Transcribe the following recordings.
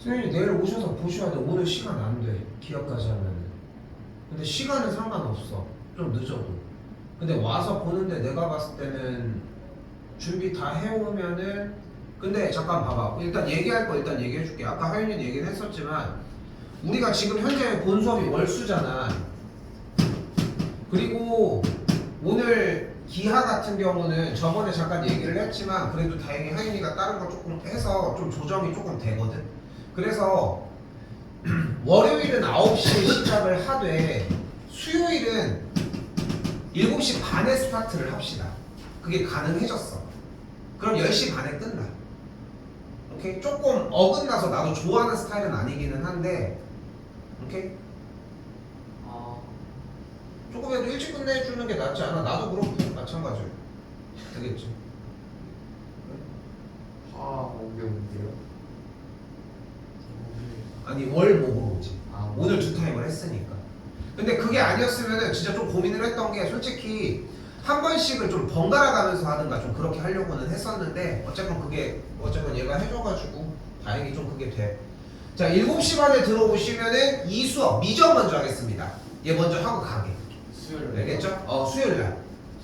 선생님 내일 오셔서 보셔야 돼. 오늘 시간 안 돼. 기합까지 하면은. 근데 시간은 상관없어. 좀 늦어도. 근데 와서 보는데 내가 봤을 때는 준비 다 해오면은 근데 잠깐 봐봐. 일단 얘기할 거 일단 얘기해줄게. 아까 하윤이도 얘기는 했었지만 우리가 지금 현재 본 수업이 월수잖아. 그리고 오늘 기하 같은 경우는 저번에 잠깐 얘기를 했지만 그래도 다행히 하윤이가 다른 거 조금 해서 좀 조정이 조금 되거든. 그래서 월요일은 9시에 시작을 하되 수요일은 7시 반에 스타트를 합시다. 그게 가능해졌어. 그럼 10시 반에 끝나. 오케이? 조금 어긋나서 나도 좋아하는 스타일은 아니기는 한데 오케이? 조금이라도 일찍 끝내주는 게 낫지 않아? 나도 그렇고 마찬가지야. 되겠지? 어려운데요? 아니 월 목으로지. 아, 오늘 2타임을 했으니까. 근데 그게 아니었으면은 진짜 좀 고민을 했던 게 솔직히 한 번씩을 좀 번갈아 가면서 하든가 좀 그렇게 하려고는 했었는데 어쨌건 얘가 해줘가지고 다행히 좀 그게 돼. 자 7시 반에 들어오시면은 이 수업 미적 먼저 하겠습니다. 얘 먼저 하고 가게. 수요일 알겠죠? 수요일날.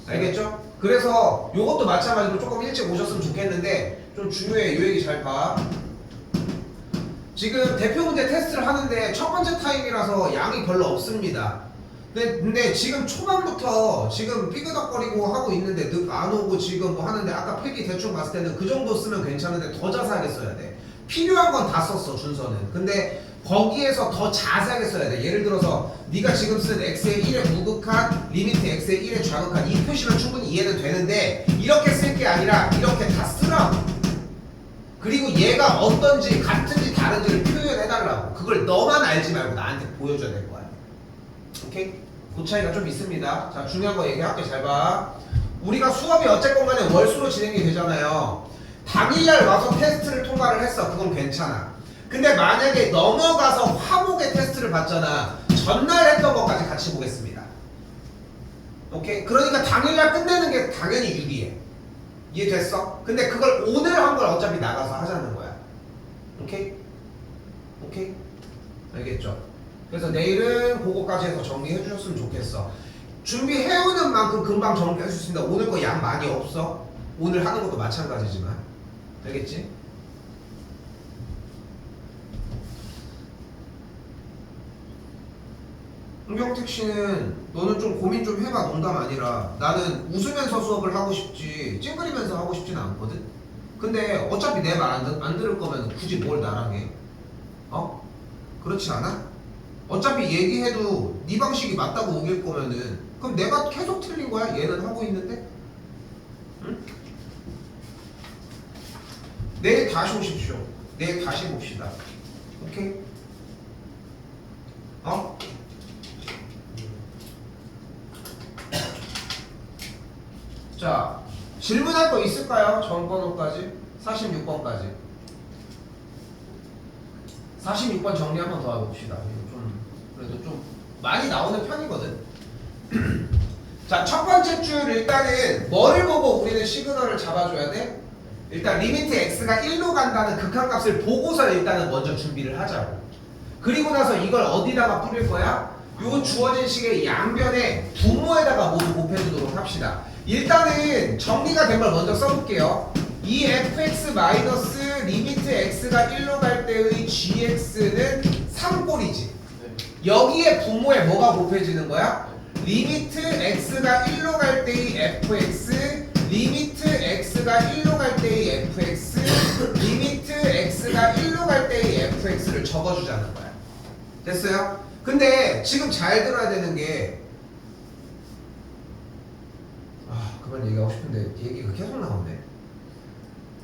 알겠죠? 그래서 요것도 마찬가지로 조금 일찍 오셨으면 좋겠는데 좀 중요해. 요 얘기 잘 봐. 지금 대표 문제 테스트를 하는데 첫 번째 타임이라서 양이 별로 없습니다. 근데 지금 초반부터 지금 삐그덕거리고 하고 있는데 늑 안 오고 지금 뭐 하는데 아까 필기 대충 봤을 때는 그 정도 쓰면 괜찮은데 더 자세하게 써야 돼. 필요한 건 다 썼어 준서는. 근데 거기에서 더 자세하게 써야 돼. 예를 들어서 네가 지금 쓴 x의 1의 무극한 리미트 x의 1의 좌극한 이 표시면 충분히 이해는 되는데 이렇게 쓸 게 아니라 이렇게 다 쓰라고. 그리고 얘가 어떤지 같은지 다른지를 표현해달라고. 그걸 너만 알지 말고 나한테 보여줘야 될 거야. 오케이? 그 차이가 좀 있습니다. 자 중요한 거 얘기할게. 잘 봐. 우리가 수업이 어쨌건 간에 월수로 진행이 되잖아요. 당일날 와서 테스트를 통과를 했어. 그건 괜찮아. 근데 만약에 넘어가서 화목의 테스트를 봤잖아. 전날 했던 것까지 같이 보겠습니다. 오케이? 그러니까 당일날 끝내는 게 당연히 유리해. 이해됐어? 근데 그걸 오늘 한 걸 어차피 나가서 하자는 거야. 오케이? 오케이? 알겠죠? 그래서 내일은 그거까지 해서 정리해 주셨으면 좋겠어. 준비해오는 만큼 금방 정리할 수 있습니다. 오늘 거 양 많이 없어. 오늘 하는 것도 마찬가지지만. 알겠지? 홍경택 씨는 너는 좀 고민 좀 해봐. 농담 아니라 나는 웃으면서 수업을 하고 싶지 찡그리면서 하고 싶지는 않거든. 근데 어차피 내 말 안 들을 거면 굳이 뭘 나랑 해? 그렇지 않아? 어차피 얘기해도 네 방식이 맞다고 우길 거면은 그럼 내가 계속 틀린 거야? 얘는 하고 있는데? 응? 내일 다시 오십시오. 내일 다시 봅시다. 오케이? 자, 질문할 거 있을까요? 전번호까지? 46번까지. 46번 정리 한 번 더 해봅시다. 이거 좀, 그래도 좀 많이 나오는 편이거든. 자, 첫 번째 줄 일단은 뭐를 보고 우리는 시그널을 잡아줘야 돼? 일단 리미트 x가 1로 간다는 극한값을 보고서 일단은 먼저 준비를 하자고. 그리고 나서 이걸 어디다가 뿌릴 거야? 요 주어진 식의 양변에 분모에다가 모두 곱해주도록 합시다. 일단은 정리가 된 걸 먼저 써볼게요. 이 fx 마이너스 리미트 x가 1로 갈 때의 gx는 3꼴이지. 여기에 분모에 뭐가 곱해지는 거야? 리미트 x가 1로 갈 때의 fx, 리미트 x가 1로 갈 때의 fx, 리미트 x가 1로 갈 때의 fx를 적어주자는 거야. 됐어요? 근데 지금 잘 들어야 되는 게 그만 얘기하고 싶은데 얘기가 계속 나오네.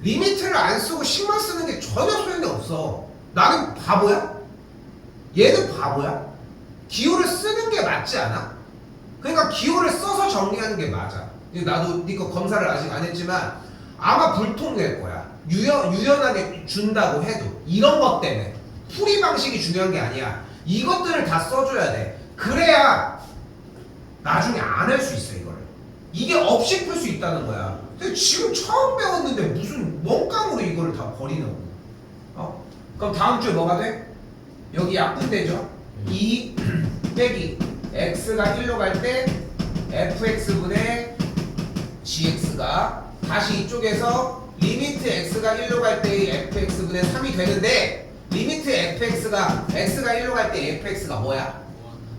리미트를 안 쓰고 식만 쓰는 게 전혀 소용이 없어. 나는 바보야? 얘는 바보야? 기호를 쓰는 게 맞지 않아? 그러니까 기호를 써서 정리하는 게 맞아. 나도 니거 검사를 아직 안 했지만 아마 불통낼 거야. 유연하게 준다고 해도 이런 것 때문에 풀이 방식이 중요한 게 아니야. 이것들을 다 써줘야 돼. 그래야 나중에 안 할 수 있어. 이거를 이게 없이 풀 수 있다는 거야. 근데 지금 처음 배웠는데 무슨 멍깡으로 이거를 다 버리냐고. 그럼 다음 주에 뭐가 돼? 여기 약분되죠? 2 빼기 x가 1로 갈 때 fx분의 gx가 다시 이쪽에서 리미트 x가 1로 갈 때의 fx분의 3이 되는데 리미트 fx가 x가 1로 갈 때 fx가 뭐야?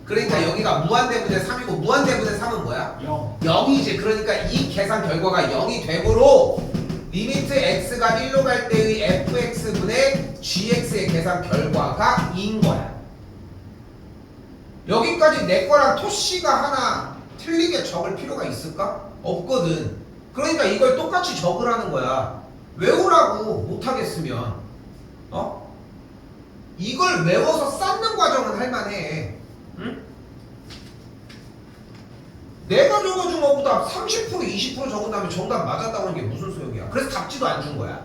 그러니까 여기가 무한대분의 3이고 무한대분의 3은 뭐야? 0. 0이지. 그러니까 이 계산 결과가 0이 되므로 리미트 x가 1로 갈 때의 fx분의 gx의 계산 결과가 2인 거야. 여기까지 내 거랑 토씨가 하나 틀리게 적을 필요가 있을까? 없거든. 그러니까 이걸 똑같이 적으라는 거야. 외우라고 못하겠으면 이걸 외워서 쌓는 과정은 할만해. 응? 내가 적어준 것보다 30% 20% 적은 다음에 정답 맞았다고 하는 게 무슨 소용이야. 그래서 답지도 안 준 거야.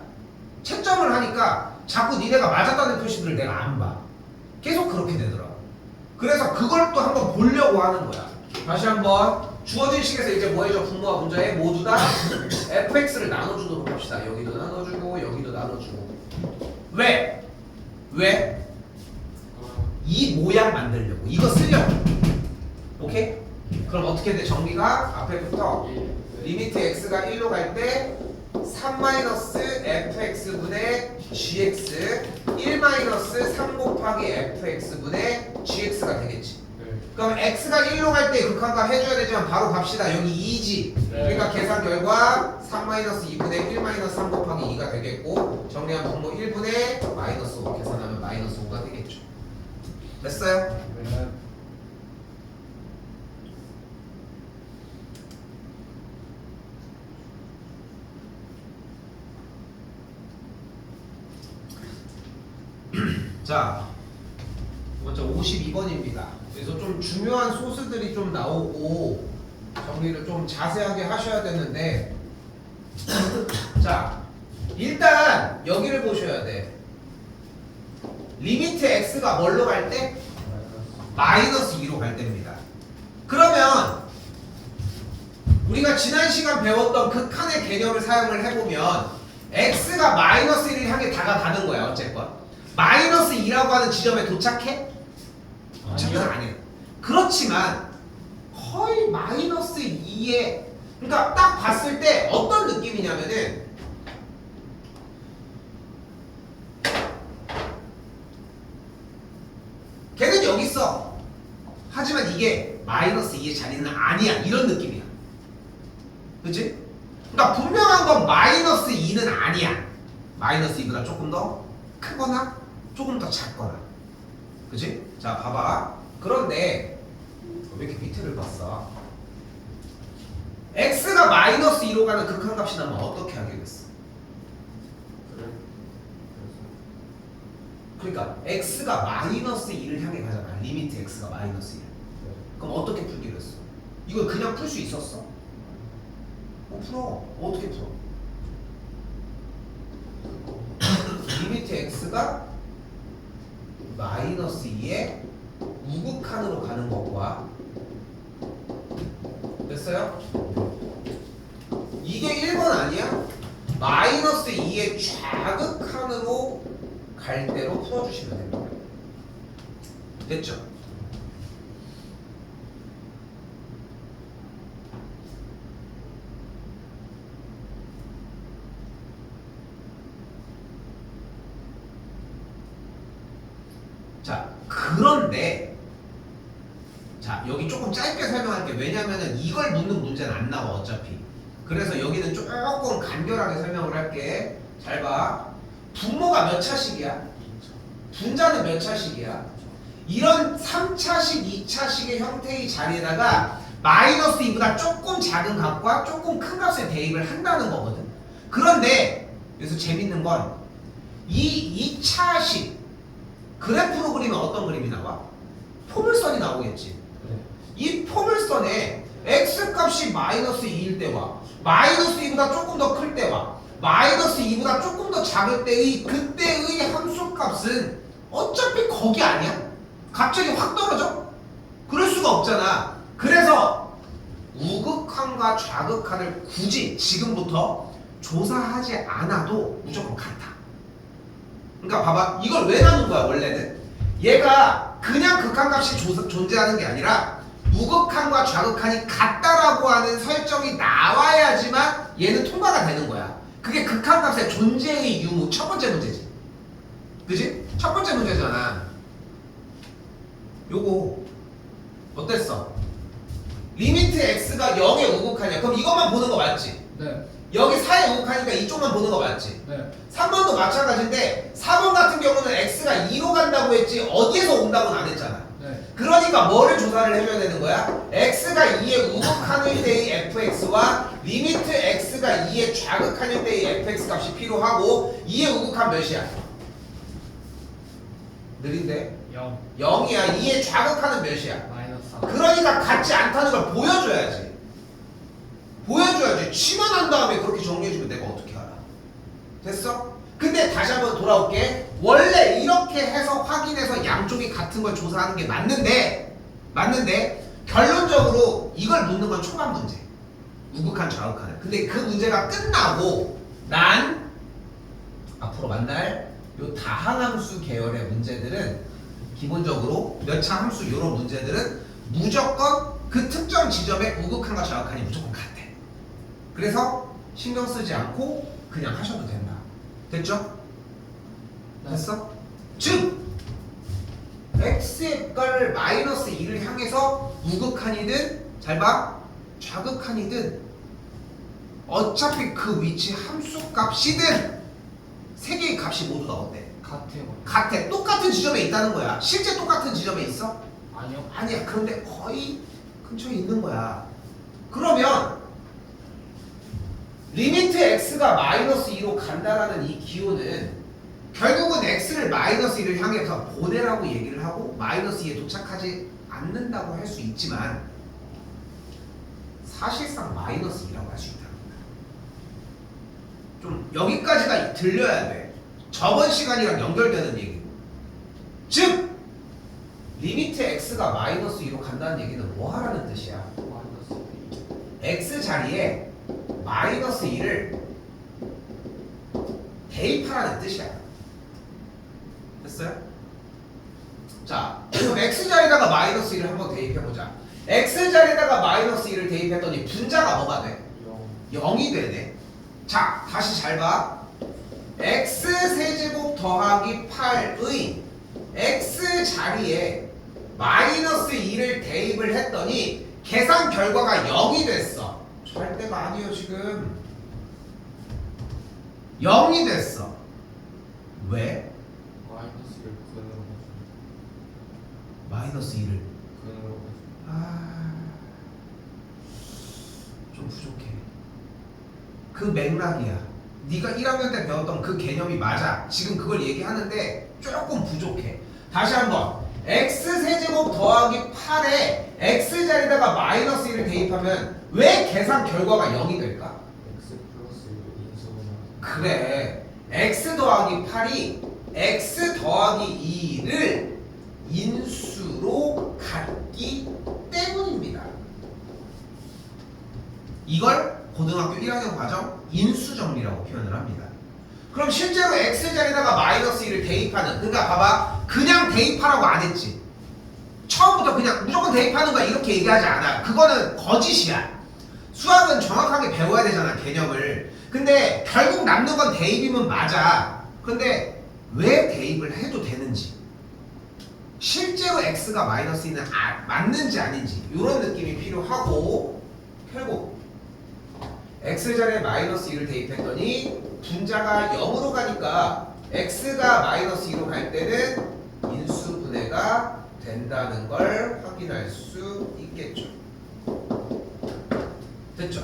채점을 하니까 자꾸 니네가 맞았다는 표시들을 내가 안 봐. 계속 그렇게 되더라고. 그래서 그걸 또 한번 보려고 하는 거야. 다시 한번 주어진 식에서 이제 뭐 해줘? 분모와 분자에 모두 다 fx를 나눠주도록 합시다. 여기도 나눠주고 여기도 나눠주고. 왜? 왜? 이 모양 만들려고. 이거 쓰려고. 오케이? 그럼 어떻게 돼? 정리가 앞에부터 리미트 x가 1로 갈 때 3-fx분의 gx 1-3 곱하기 fx분의 gx가 되겠지. 그럼 x가 1로 갈 때 극한값 해줘야 되지만 바로 갑시다. 여기 2지. 그러니까 계산 결과 3-2분의 1-3 곱하기 2가 되겠고 정리하면 분모 1분의 마이너스 5 계산하면 마이너스 5가 되겠죠. 됐어요? 자, 두 번째 52번입니다. 그래서 좀 중요한 소스들이 좀 나오고 정리를 좀 자세하게 하셔야 되는데 자, 일단 여기를 보셔야 돼. 리미트 x가 뭘로 갈 때? 마이너스 2로 갈 때입니다. 그러면 우리가 지난 시간 배웠던 극한의 개념을 사용을 해보면 x가 마이너스 1을 향해 다가가는 거야. 어쨌건 마이너스 2라고 하는 지점에 도착해? 도착은 안 해요. 그렇지만 거의 마이너스 2에 그러니까 딱 봤을 때 어떤 느낌이냐면은 걔는 여기 있어. 하지만 이게 마이너스 2의 자리는 아니야. 이런 느낌이야. 그치? 그러니까 분명한 건 마이너스 2는 아니야. 마이너스 2보다 조금 더 크거나 조금 더 작거나. 그치? 자, 봐봐. 그런데 왜 이렇게 밑에를 봤어? x가 마이너스 2로 가는 극한값이 나면 어떻게 하겠어? 그러니까 x가 마이너스 2를 향해 가잖아. 리미트 x가 마이너스 1. 그럼 어떻게 풀기로 했어? 이걸 그냥 풀 수 있었어? 풀어. 어떻게 풀어? 리미트 x가 마이너스 2에 우극한으로 가는 것과 됐어요? 이게 1번 아니야? 마이너스 2의 좌극한으로 갈 대로 풀어주시면 됩니다. 됐죠? 자, 그런데 자, 여기 조금 짧게 설명할게. 왜냐면은 이걸 묻는 문제는 안 나와 어차피. 그래서 여기는 조금 간결하게 설명을 할게. 잘 봐. 분모가 몇 차식이야? 분자는 몇 차식이야? 이런 3차식, 2차식의 형태의 자리에다가 마이너스 2보다 조금 작은 값과 조금 큰 값을 대입을 한다는 거거든. 그런데 여기서 재밌는 건 이 2차식 그래프로 그리면 어떤 그림이 나와? 포물선이 나오겠지. 이 포물선에 x값이 마이너스 2일 때와 마이너스 2보다 조금 더 클 때와 마이너스 2보다 조금 더 작을 때의 그때의 함수값은 어차피 거기 아니야? 갑자기 확 떨어져? 그럴 수가 없잖아. 그래서 우극한과 좌극한을 굳이 지금부터 조사하지 않아도 무조건 같아. 그러니까 봐봐. 이걸 왜 나눈 거야 원래는? 얘가 그냥 극한값이 존재하는 게 아니라 무극한과 좌극한이 같다라고 하는 설정이 나와야지만 얘는 통과가 되는 거야. 그게 극한값의 존재의 유무 첫 번째 문제지. 그지? 첫 번째 문제잖아. 요거 어땠어? 리미트 x가 0의 우극한이야. 그럼 이것만 보는 거 맞지? 네. 여기 4의 우극하니까 이쪽만 보는 거 맞지? 네. 3번도 마찬가지인데 4번 같은 경우는 x가 2로 간다고 했지 어디에서 온다고는 안 했잖아. 네. 그러니까 뭐를 조사를 해줘야 되는 거야? x가 2의 우극한일 때의 fx와 리미트 x가 2의 좌극한일 때의 fx 값이 필요하고 2의 우극한 몇이야? 느린데? 0. 0이야. 2의 좌극한은 몇이야? 마이너스 3. 그러니까 같지 않다는 걸 보여줘야지. 보여줘야지. 치만 한 다음에 그렇게 정리해주면 내가 어떻게 알아? 됐어? 근데 다시 한번 돌아올게. 원래 이렇게 해서 확인해서 양쪽이 같은 걸 조사하는 게 맞는데 결론적으로 이걸 묻는 건 초반 문제. 우극한 좌극한을. 근데 그 문제가 끝나고 난 앞으로 만날 요 다항함수 계열의 문제들은 기본적으로 몇 차 함수 이런 문제들은 무조건 그 특정 지점에 우극한과 좌극한이 무조건 같아. 그래서 신경 쓰지 않고 그냥 하셔도 된다. 됐죠? 네. 됐어? 즉 x의 값을 마이너스 2를 향해서 우극한이든 잘 봐. 좌극한이든 어차피 그 위치 함수 값이든 세 개의 값이 모두 다 어때? 같아요. 같아. 똑같은 지점에 있다는 거야. 실제 똑같은 지점에 있어? 아니요. 아니야. 그런데 거의 근처에 있는 거야. 그러면 리미트 x가 마이너스 2로 간다라는 이 기호는 결국은 x를 마이너스 2를 향해서 보내라고 얘기를 하고 마이너스 2에 도착하지 않는다고 할 수 있지만 사실상 마이너스 2라고 할 수 있다는 거야. 좀 여기까지가 들려야 돼. 저번 시간이랑 연결되는 얘기고. 즉 리미트 x가 마이너스 2로 간다는 얘기는 뭐 하라는 뜻이야? 마이너스 2. x 자리에 마이너스 2를 대입하라는 뜻이야. 됐어요? 자, x 자리에다가 마이너스 1을 한번 대입해보자. x 자리에다가 마이너스 1을 대입했더니 분자가 뭐가 돼? 0. 0이 되네. 자, 다시 잘 봐. x 세제곱 더하기 8의 x 자리에 마이너스 2를 대입을 했더니 계산 결과가 0이 됐어. 절대가 아니에요 지금. 0이 됐어. 왜? 마이너스 1 근으로 마이너스 2를 근으로 좀 부족해. 그 맥락이야. 네가 1학년 때 배웠던 그 개념이 맞아. 지금 그걸 얘기하는데 조금 부족해. 다시 한번 x 세제곱 더하기 8에 x 자리에다가 마이너스 1을 대입하면 왜 계산 결과가 0이 될까? x 플러스 1 인수분해. 그래. x 더하기 8이 x 더하기 2를 인수로 갖기 때문입니다. 이걸 고등학교 1학년 과정 인수정리라고 표현을 합니다. 그럼 실제로 x 자리에다가 마이너스 1을 대입하는, 그러니까 봐봐, 그냥 대입하라고 안 했지. 처음부터 그냥 무조건 대입하는 거야 이렇게 얘기하지 않아. 그거는 거짓이야. 수학은 정확하게 배워야 되잖아, 개념을. 근데 결국 남는 건 대입이면 맞아. 근데 왜 대입을 해도 되는지, 실제로 x가 마이너스 2는 맞는지 아닌지 이런 느낌이 필요하고, 결국 x 자리에 마이너스 2를 대입했더니 분자가 0으로 가니까 x가 마이너스 2로 갈 때는 인수분해가 된다는 걸 확인할 수 있겠죠. 됐죠?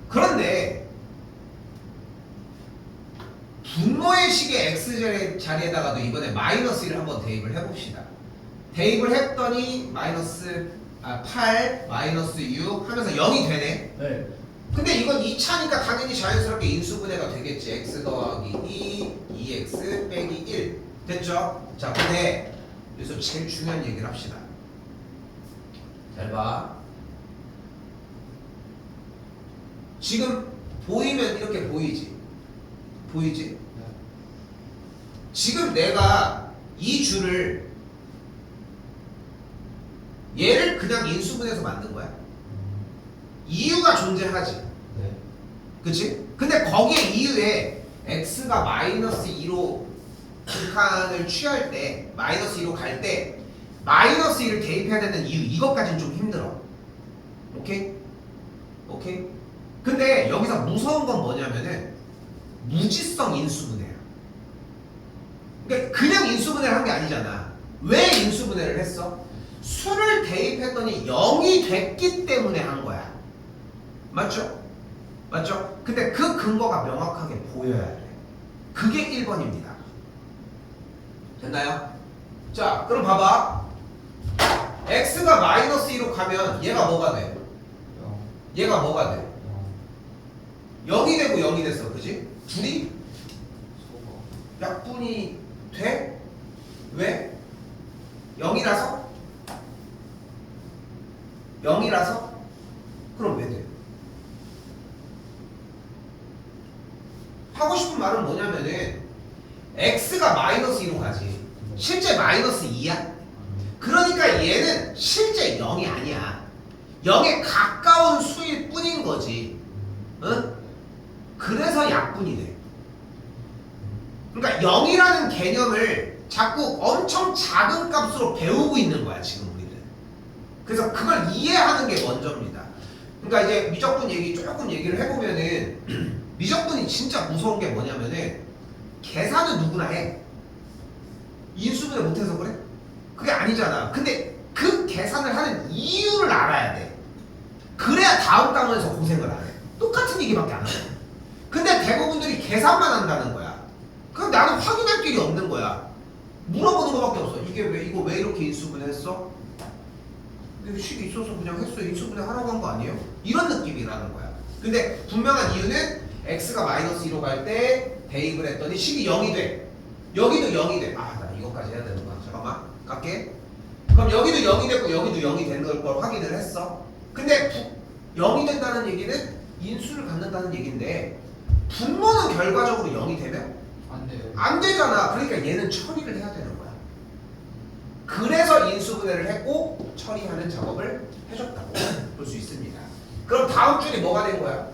그런데 분모의 식의 x 자리에다가도 이번에 마이너스 1을 한번 대입을 해봅시다. 대입을 했더니 마이너스 8, 마이너스 6 하면서 0이 되네. 네. 근데 이건 2차니까 당연히 자연스럽게 인수분해가 되겠지. x 더하기 2, 2x 빼기 1. 됐죠? 자, 근데 여기서 제일 중요한 얘기를 합시다. 잘 봐. 지금 보이면 이렇게 보이지. 보이지? 네. 지금 내가 이 줄을 얘를 그냥 인수분해서 만든 거야. 이유가 존재하지. 네. 그치? 근데 거기에 이유에 x가 마이너스 2로 극한을 취할 때 마이너스 2로 갈 때 마이너스 2를 대입해야 되는 이유 이것까지는 좀 힘들어. 오케이? 오케이? 근데 여기서 무서운 건 뭐냐면은 무지성 인수분해야. 그러니까 그냥 인수분해를 한 게 아니잖아. 왜 인수분해를 했어? 수를 대입했더니 0이 됐기 때문에 한 거야. 맞죠? 맞죠? 근데 그 근거가 명확하게 보여야 돼. 그게 1번입니다. 됐나요? 자, 그럼 봐봐. x가 마이너스 2로 가면 얘가 뭐가 돼? 얘가 뭐가 돼? 0이 되고 0이 됐어. 그지? 둘이 약분이 돼? 왜? 0이라서? 0이라서? 그럼 왜 돼? 하고 싶은 말은 뭐냐면은 x가 마이너스 2로 가지. 실제 마이너스 2야? 그러니까 얘는 실제 0이 아니야. 0에 가까운 수일 뿐인 거지. 응? 그래서 약분이 돼. 그러니까 0이라는 개념을 자꾸 엄청 작은 값으로 배우고 있는 거야 지금 우리는. 그래서 그걸 이해하는 게 먼저입니다. 그러니까 이제 미적분 얘기 조금 얘기를 해보면은 미적분이 진짜 무서운 게 뭐냐면은 계산은 누구나 해. 인수분해 못해서 그래? 그게 아니잖아. 근데 그 계산을 하는 이유를 알아야 돼. 그래야 다음 단원에서 고생을 안 해. 똑같은 얘기밖에 안 해. 근데 대부분들이 계산만 한다는 거야. 그럼 나는 확인할 길이 없는 거야. 물어보는 거밖에 없어. 이거 왜 이렇게 인수분해했어? 이거 식이 있어서 그냥 했어. 인수분해 하라고 한 거 아니에요? 이런 느낌이라는 거야. 근데 분명한 이유는 x가 마이너스 2로 갈 때 대입을 했더니 식이 0이 돼. 여기도 0이 돼. 아, 나 이거까지 해야 되는 거야. 잠깐만. 갈게. 그럼 여기도 0이 됐고 여기도 0이 되는 걸 확인을 했어. 근데 0이 된다는 얘기는 인수를 갖는다는 얘기인데 분모는 결과적으로 0이 되면 안 돼요. 안 되잖아. 그러니까 얘는 처리를 해야 되는 거야. 그래서 인수분해를 했고 처리하는 작업을 해줬다고 볼 수 있습니다. 그럼 다음 줄이 뭐가 된 거야?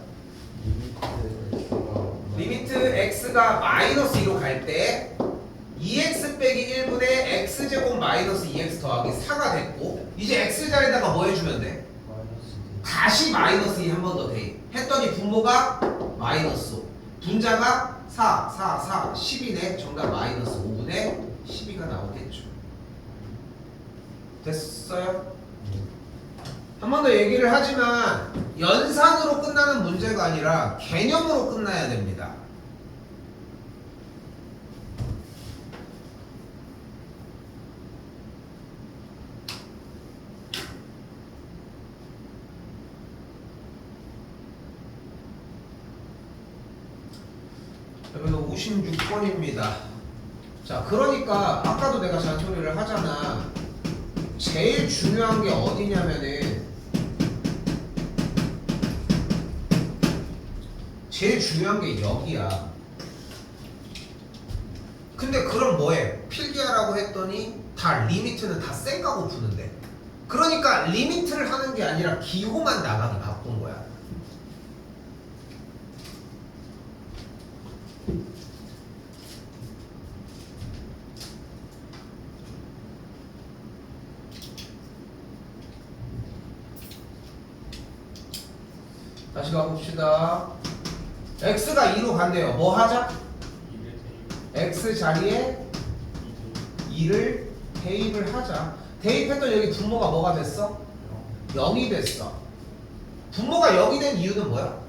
리미트 x가 마이너스 2로 갈 때 2x 빼기 1분의 x제곱 마이너스 2x 더하기 4가 됐고 이제 x자리에다가 뭐 해주면 돼? 다시 마이너스 2 한 번 더 대입 했더니 분모가 마이너스 5 분자가 4, 4, 4, 10이네. 정답 마이너스 5분의 12가 나오겠죠. 됐어요? 한 번 더 얘기를 하지만 연산으로 끝나는 문제가 아니라 개념으로 끝나야 됩니다. 여기서 56번입니다. 자, 그러니까 아까도 내가 잔소리를 하잖아. 제일 중요한 게 어디냐면은 제일 중요한 게 여기야. 근데 그럼 뭐해? 필기하라고 했더니 다 리미트는 다 쌩까고 푸는데. 그러니까 리미트를 하는 게 아니라 기호만 나가게 바꾼 거야. 다시 가봅시다. x가 2로 간대요. 뭐 하자? x 자리에 2를 대입을 하자. 대입했더니 여기 분모가 뭐가 됐어? 0이 됐어. 분모가 0이 된 이유는 뭐야?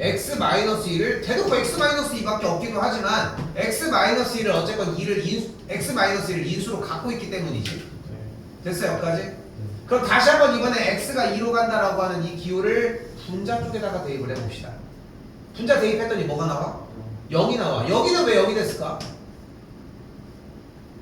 x-2를 대놓고 x-2밖에 없기도 하지만 x-2를 어쨌건 x-2를 인수로 갖고 있기 때문이지. 됐어요? 여기까지? 그럼 다시 한번 이번에 x가 2로 간다라고 하는 이 기호를 분자 쪽에다가 대입을 해봅시다. 분자 대입했더니 뭐가 나와? 0이 나와. 여기는 왜 0이 됐을까?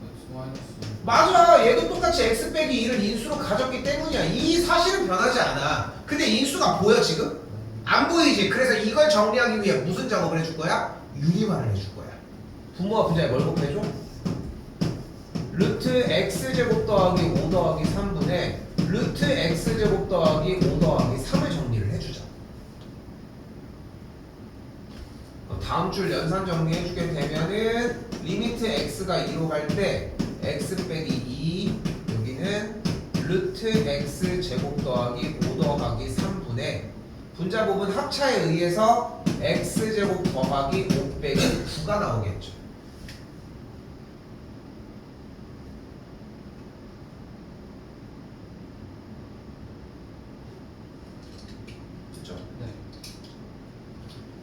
x 마이너스 맞아. 얘도 똑같이 x 빼기 1을 인수로 가졌기 때문이야. 이 사실은 변하지 않아. 근데 인수가 보여 지금? 안 보이지. 그래서 이걸 정리하기 위해 무슨 작업을 해줄 거야? 유리화를 해줄 거야. 분모와 분자에 뭘 곱해줘? 루트 x제곱 더하기 5 더하기 3분의 루트 x제곱 더하기 5 더하기 3을 정리를 해주자. 다음 줄 연산 정리해주게 되면은 리미트 x가 2로 갈 때 x 빼기 2 여기는 루트 x 제곱 더하기 5 더하기 3분의 분자 부분 합차에 의해서 x 제곱 더하기 5 빼기 9가 나오겠죠. 그죠? 네.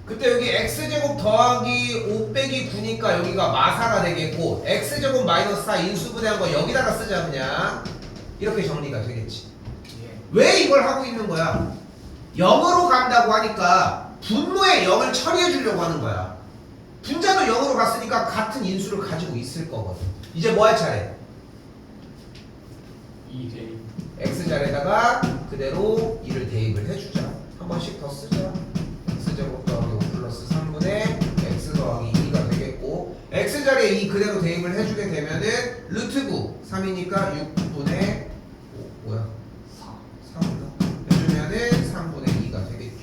그때 여기 x제곱 더하기 5 빼기 9니까 여기가 마사가 되겠고 x제곱 마이너스 4 인수분해한 거 여기다가 쓰자 그냥 이렇게 정리가 되겠지. 예. 왜 이걸 하고 있는 거야? 0으로 간다고 하니까 분모에 0을 처리해 주려고 하는 거야. 분자도 0으로 갔으니까 같은 인수를 가지고 있을 거거든. 이제 뭐 할 차례? 2대 x자리에다가 그대로 2를 대입을 해주자. 한 번씩 더 쓰자. x제곱 더하기 5 플러스 3분의 x 더하기 2가 되겠고 x자리에 2 그대로 대입을 해주게 되면은 루트 9 3이니까 6분의 5 뭐야? 4. 3인가? 해주면은 3분의 2가 되겠죠.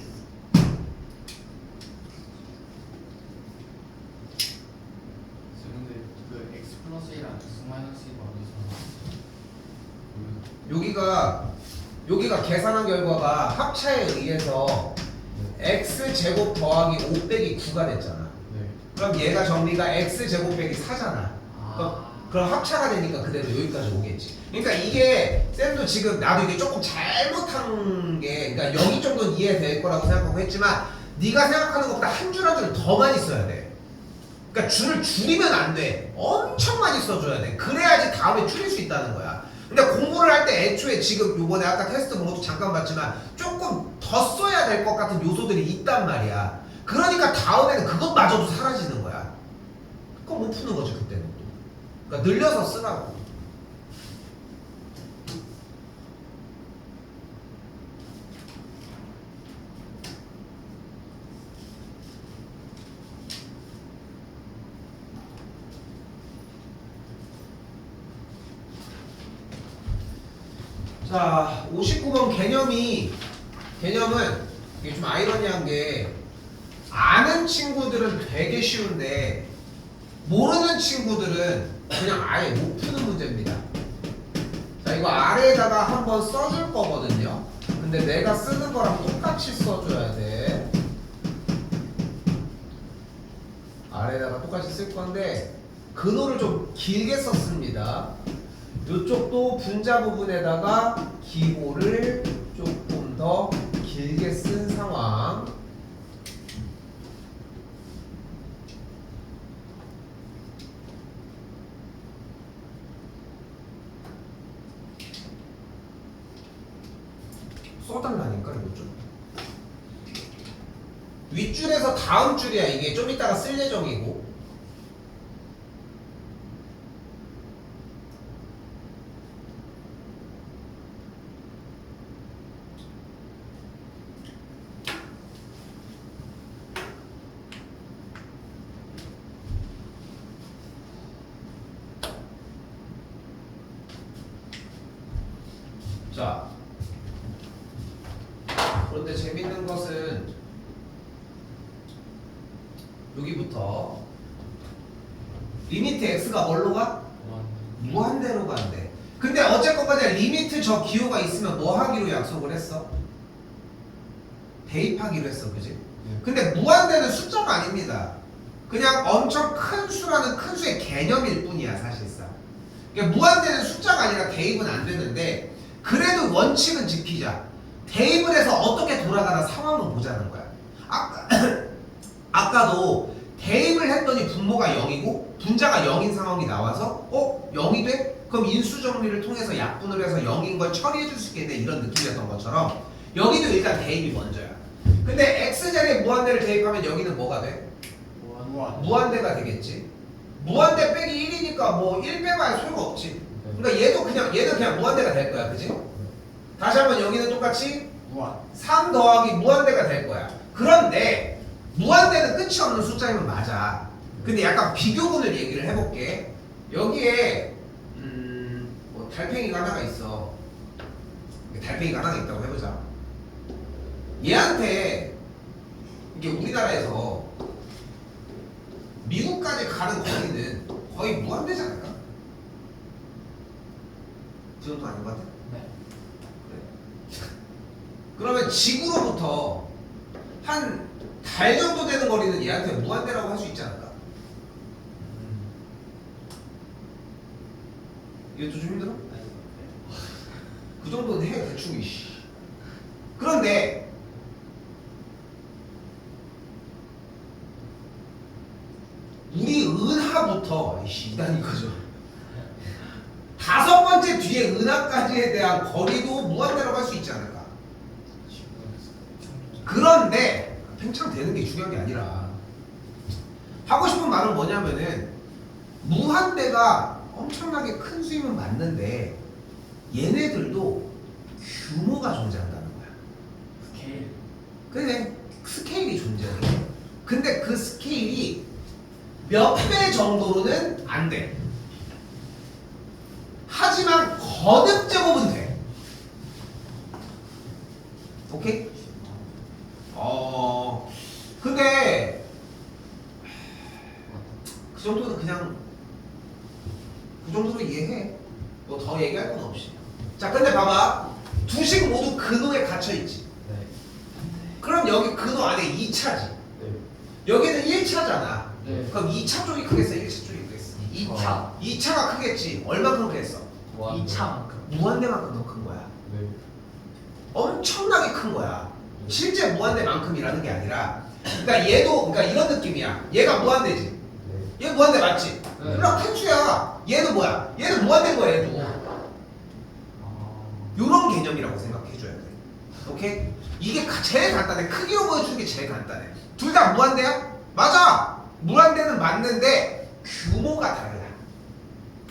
근데 그 x 플러스 1 아니고 x 마이너스 1 어디서 여기가 계산한 결과가 합차에 의해서 x 제곱 더하기 5 빼기 9가 됐잖아. 네. 그럼 얘가 정리가 x 제곱 빼기 4잖아. 아. 그럼 합차가 되니까 그대로 여기까지 오겠지. 그러니까 이게 쌤도 지금 나도 이게 조금 잘못한 게 그러니까 여기 정도는 이해될 거라고 생각하고 했지만 네가 생각하는 것보다 한 줄 한 줄 더 많이 써야 돼. 그러니까 줄을 줄이면 안 돼. 엄청 많이 써줘야 돼. 그래야지 다음에 줄일 수 있다는 거야. 근데 공부를 할 때 애초에 지금 요번에 아까 테스트 본 것도 잠깐 봤지만 조금 더 써야 될 것 같은 요소들이 있단 말이야. 그러니까 다음에는 그것마저도 사라지는 거야. 그거 못 푸는 거지 그때는 또. 그러니까 늘려서 쓰라고. 자, 59번 개념은 이게 좀 아이러니한 게 아는 친구들은 되게 쉬운데 모르는 친구들은 그냥 아예 못 푸는 문제입니다. 자, 이거 아래에다가 한번 써줄 거거든요. 근데 내가 쓰는 거랑 똑같이 써줘야 돼. 아래에다가 똑같이 쓸 건데 근호를 좀 길게 썼습니다. 이쪽도 분자 부분에다가 기호를 조금 더 길게 쓴 상황. 써달라니까 이거 좀. 윗줄에서 다음 줄이야. 이게 좀 이따가 쓸 예정이고. 자, 그런데 재밌는 것은 여기부터 리미트 x가 뭘로 가? 무한대로 간대. 근데 어쨌건 간에 리미트 저 기호가 있으면 뭐 하기로 약속을 했어? 대입하기로 했어, 그지? 근데 무한대는 숫자가 아닙니다. 그냥 엄청 큰 수라는 큰 수의 개념일 뿐이야, 사실상. 그러니까 무한대는 숫자가 아니라 대입은 안 되는데 그래도 원칙은 지키자. 대입을 해서 어떻게 돌아가나 상황을 보자는 거야. 아까도 대입을 했더니 분모가 0이고 분자가 0인 상황이 나와서 0이 돼? 그럼 인수정리를 통해서 약분을 해서 0인 걸 처리해 줄 수 있겠네 이런 느낌이었던 것처럼 여기도 일단 대입이 먼저야. 근데 x자리에 무한대를 대입하면 여기는 뭐가 돼? 무한대가 되겠지. 무한대 빼기 1이니까 뭐 1 빼봐야 소용없지. 그러니까 얘는 그냥 무한대가 될 거야, 그지? 다시 한번 여기는 똑같이 무한. 3 더하기 무한대가 될 거야. 그런데 무한대는 끝이 없는 숫자이면 맞아. 근데 약간 비교분을 얘기를 해볼게. 여기에 뭐 달팽이가 하나가 있어. 달팽이가 하나가 있다고 해보자. 얘한테 이게 우리나라에서 미국까지 가는 거리는 거의 무한대지 않을까? 그 정도 아닌 것 같아? 네. 그러면 지구로부터 한 달 정도 되는 거리는 얘한테 무한대라고 할 수 있지 않을까? 이것도 좀 힘들어? 그 정도는 해 대충 이씨. 그런데 우리 은하부터 이씨 이단 이거죠. 5번째 뒤에 은하까지에 대한 거리도 무한대라고 할 수 있지 않을까? 그런데 팽창되는 게 중요한 게 아니라 하고 싶은 말은 뭐냐면은 무한대가 엄청나게 큰 수임은 맞는데 얘네들도 규모가 존재한다는 거야. 스케일. 그래, 스케일이 존재해. 근데 그 스케일이 몇 배 정도로는 안 돼. 하지만 거듭 제곱은 돼. 오케이? 근데 그 정도는 그냥 그 정도로 이해해. 뭐 더 얘기할 건 없이. 자, 근데 봐봐. 두식 모두 근호에 갇혀 있지. 네. 그럼 여기 근호 안에 2차지. 네. 여기는 1차잖아. 네. 그럼 2차 쪽이 크겠어? 1차 쪽이 크겠어? 2차. 2차가 크겠지. 얼마큼 크겠어? 2차만큼. 무한대만큼 더 큰 거야. 네. 엄청나게 큰 거야. 실제 무한대만큼이라는 게 아니라, 그러니까 얘도, 그러니까 이런 느낌이야. 얘가 무한대지. 얘 무한대 맞지? 네. 그럼 큰 수야. 얘는 뭐야? 얘는 무한대인 거야, 얘도. 요런 개념이라고 생각해줘야 돼. 오케이? 이게 제일 간단해. 크기로 보여주는 게 제일 간단해. 둘 다 무한대야? 맞아! 무한대는 맞는데 규모가 달라.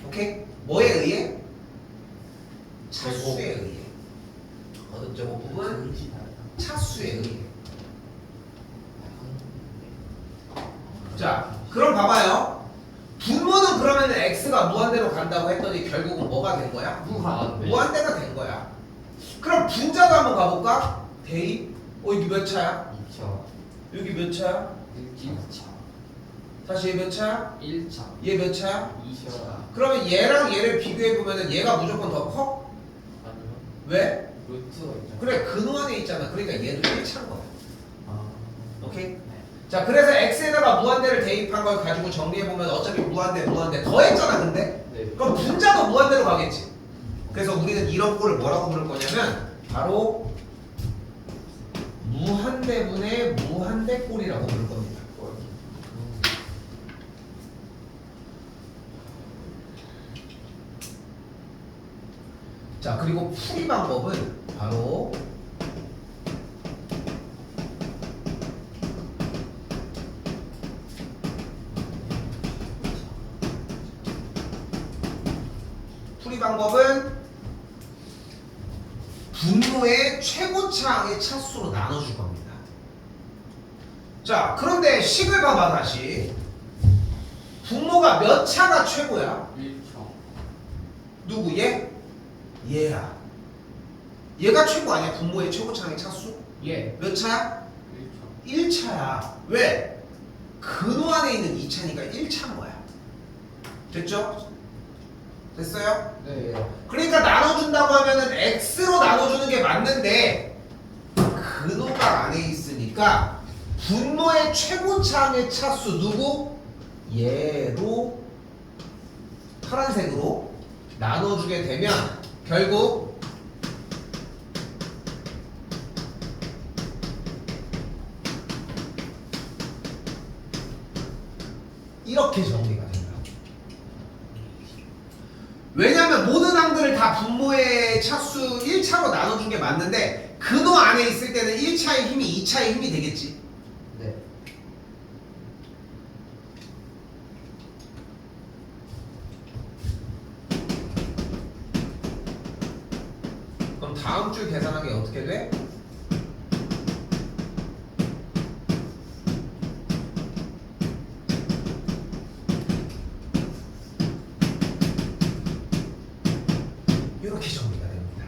오케이? 뭐에 의해? 차수에 의해. 거듭 제곱 부분 차수에 의해. 자, 그럼 봐봐요. 분모는 그러면 x가 무한대로 간다고 했더니 결국은 뭐가 된 거야? 무한대. 무한대가 된 거야. 그럼 분자도 한번 가볼까? 대입? 여기 몇 차야? 2차. 여기 몇 차야? 1차. 다시 얘 몇 차야? 1차. 얘 몇 차야? 2차. 그러면 얘랑 얘를 비교해보면 얘가 무조건 더 커? 아니요. 왜? 루트가 있잖아. 그래, 근호 안에 있잖아. 그러니까 얘도 1차인 거야. 아. 오케이? 네. 자, 그래서 x에다가 무한대를 대입한 걸 가지고 정리해보면 어차피 무한대 더 했잖아, 근데? 네. 그럼 분자도 무한대로 가겠지. 그래서 우리는 이런 꼴을 뭐라고 부를 거냐면 바로 무한대분의 무한대꼴이라고 부를 겁니다. 자, 그리고 풀이 방법은 바로 분모의 최고차항의 차수로 나눠줄 겁니다. 자, 그런데 식을 봐봐 다시. 분모가 몇 차가 최고야? 1차. 누구 얘? 얘야. 얘가 최고 아니야? 분모의 최고차항의 차수? 예. 몇 차야? 1차. 1차야. 왜? 근호 안에 있는 2차니까 1차인 거야. 됐죠? 됐어요? 네. 그러니까 나눠준다고 하면은 x로 나눠주는 게 맞는데 근호가 안에 있으니까 분모의 최고차항의 차수 누구? 얘로 파란색으로 나눠주게 되면 결국 이렇게 정리가 된다. 왜냐면 모든 항들을 다 분모의 차수 1차로 나눠준 게 맞는데 근호 안에 있을 때는 1차의 힘이 2차의 힘이 되겠지. 네. 그럼 다음 줄 계산하기 어떻게 돼? 이렇게 정리가 됩니다.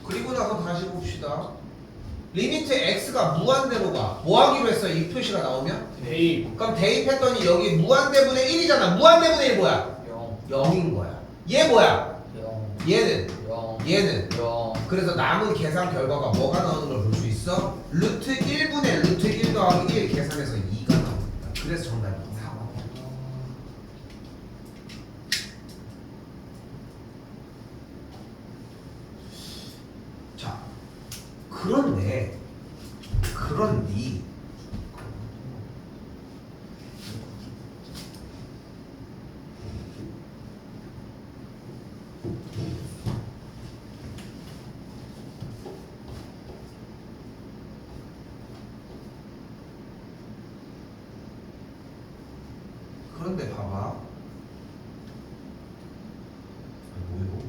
그리고 나서 다시 봅시다. 리미트 x가 무한대로 가. 뭐 하기로 했어? 이 표시가 나오면? 대입 그럼 대입했더니 여기 무한대분의 1이잖아. 무한대분의 1 뭐야? 0 0인 거야. 얘 뭐야? 0 얘는? 0 얘는? 0 그래서 남은 계산 결과가 뭐가 나오는 걸 볼 수 있어? 루트 1분의 루트 1 더하기 1 계산해서 2가 나옵니다. 그래서 정답이 4번. 자, 그런데 그런데 봐봐. 뭐요?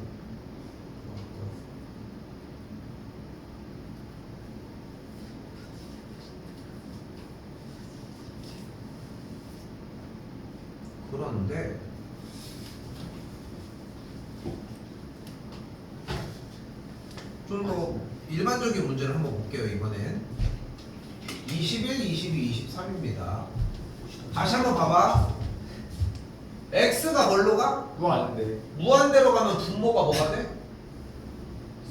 그런데 좀 더 일반적인 문제를 한번 볼게요. 이번엔 21, 22, 23입니다. 다시 한번 봐봐. x가 뭘로 가? 무한대 무한대로 가면 분모가 뭐가 돼?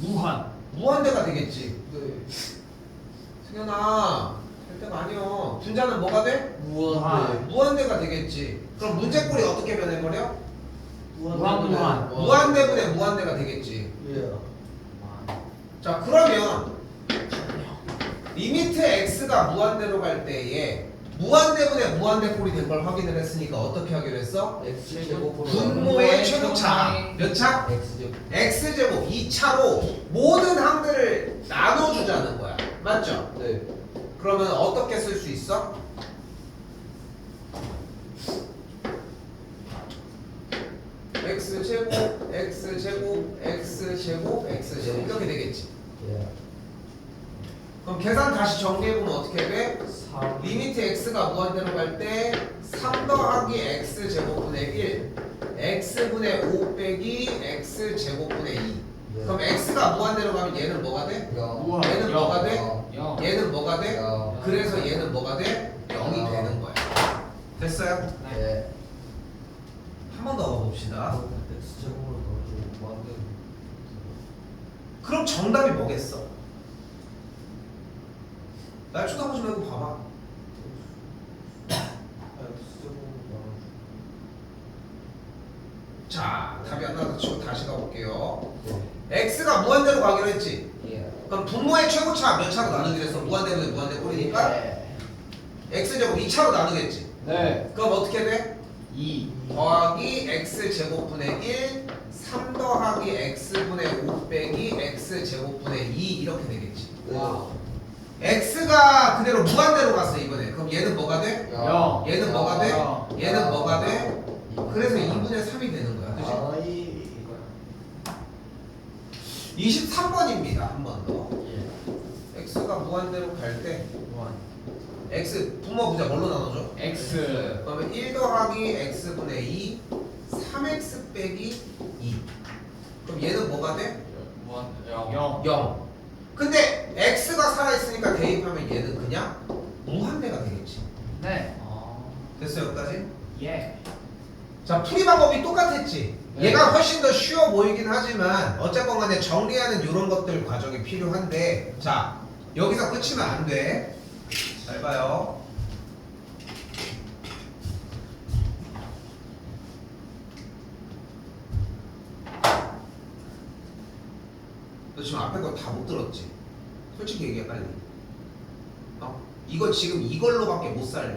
무한 무한대가 되겠지. 네 승현아, 될 때가 아니여. 분자는 뭐가 돼? 무한 무한대가 되겠지. 그럼 문제꼴이 어떻게 변해버려? 무한 무한대분의 무한대가 되겠지. 예 자, 그러면 리미트 x가 무한대로 갈 때에 무한대분의 무한대꼴이 된 걸 확인을 했으니까 어떻게 하기로 했어? 분모의 최고차 몇 차? x제곱 2차로 모든 항들을 나눠주자는 거야. 맞죠? 네 그러면 어떻게 쓸 수 있어? x제곱 x제곱 x제곱 x제곱 이렇게 되겠지. 예 그럼 계산 다시 정리해보면 어떻게 돼? 3 리미트 x가 무한대로 갈 때 3 더하기 x제곱분의 1 x분의 5 빼기 x제곱분의 2 그럼 x가 무한대로 가면 얘는 뭐가 돼? 얘는 뭐가 돼? 얘는 뭐가 돼? 그래서 얘는 뭐가 돼? 0이 되는 거야. 됐어요? 네 한 번 더 가봅시다. X제곱으로 넣어주고 무한대 그럼 정답이 뭐겠어? 날 쳐다보지 말고 봐봐. X제곱으로 넣어주고 자, 답이 안 나와서 치고 다시 가볼게요. 네 x가 무한대로 가기로 했지? 예 그럼 분모의 최고차 몇 차로 나누기로 했어? 무한대분의 무한대 꼴이니까 네 x제곱 2차로 나누겠지? 네 그럼 어떻게 돼? 2 더하기 x제곱분의 1 3 더하기 x분의 5 빼기 x제곱분의 2 이렇게 되겠지. 와 x가 그대로 무한대로 갔어 이번에. 그럼 얘는 뭐가 돼? 0 얘는 뭐가 돼? 영. 얘는 뭐가 돼? 그래서 2분의 3이 되는 거야. 그치? 아이 23번입니다. 한 번 더. 예 x가 무한대로 갈 때 무한 x 분모 분자 뭘로 나눠줘? X 그러면 1 더하기 x분의 2 3x 빼기 2 그럼 얘는 뭐가 돼? 무한 0 0 근데 x가 살아있으니까 대입하면 얘는 그냥 무한대가 되겠지. 네 됐어요 여기까지? 예 자 풀이 방법이 똑같았지. 네. 얘가 훨씬 더 쉬워 보이긴 하지만 어쨌건 간에 정리하는 이런 것들 과정이 필요한데 자 여기서 끝이면 안 돼. 잘 봐요. 너 지금 앞에 거 다 못 들었지? 솔직히 얘기해 빨리. 이거 지금 이걸로밖에 못 살려.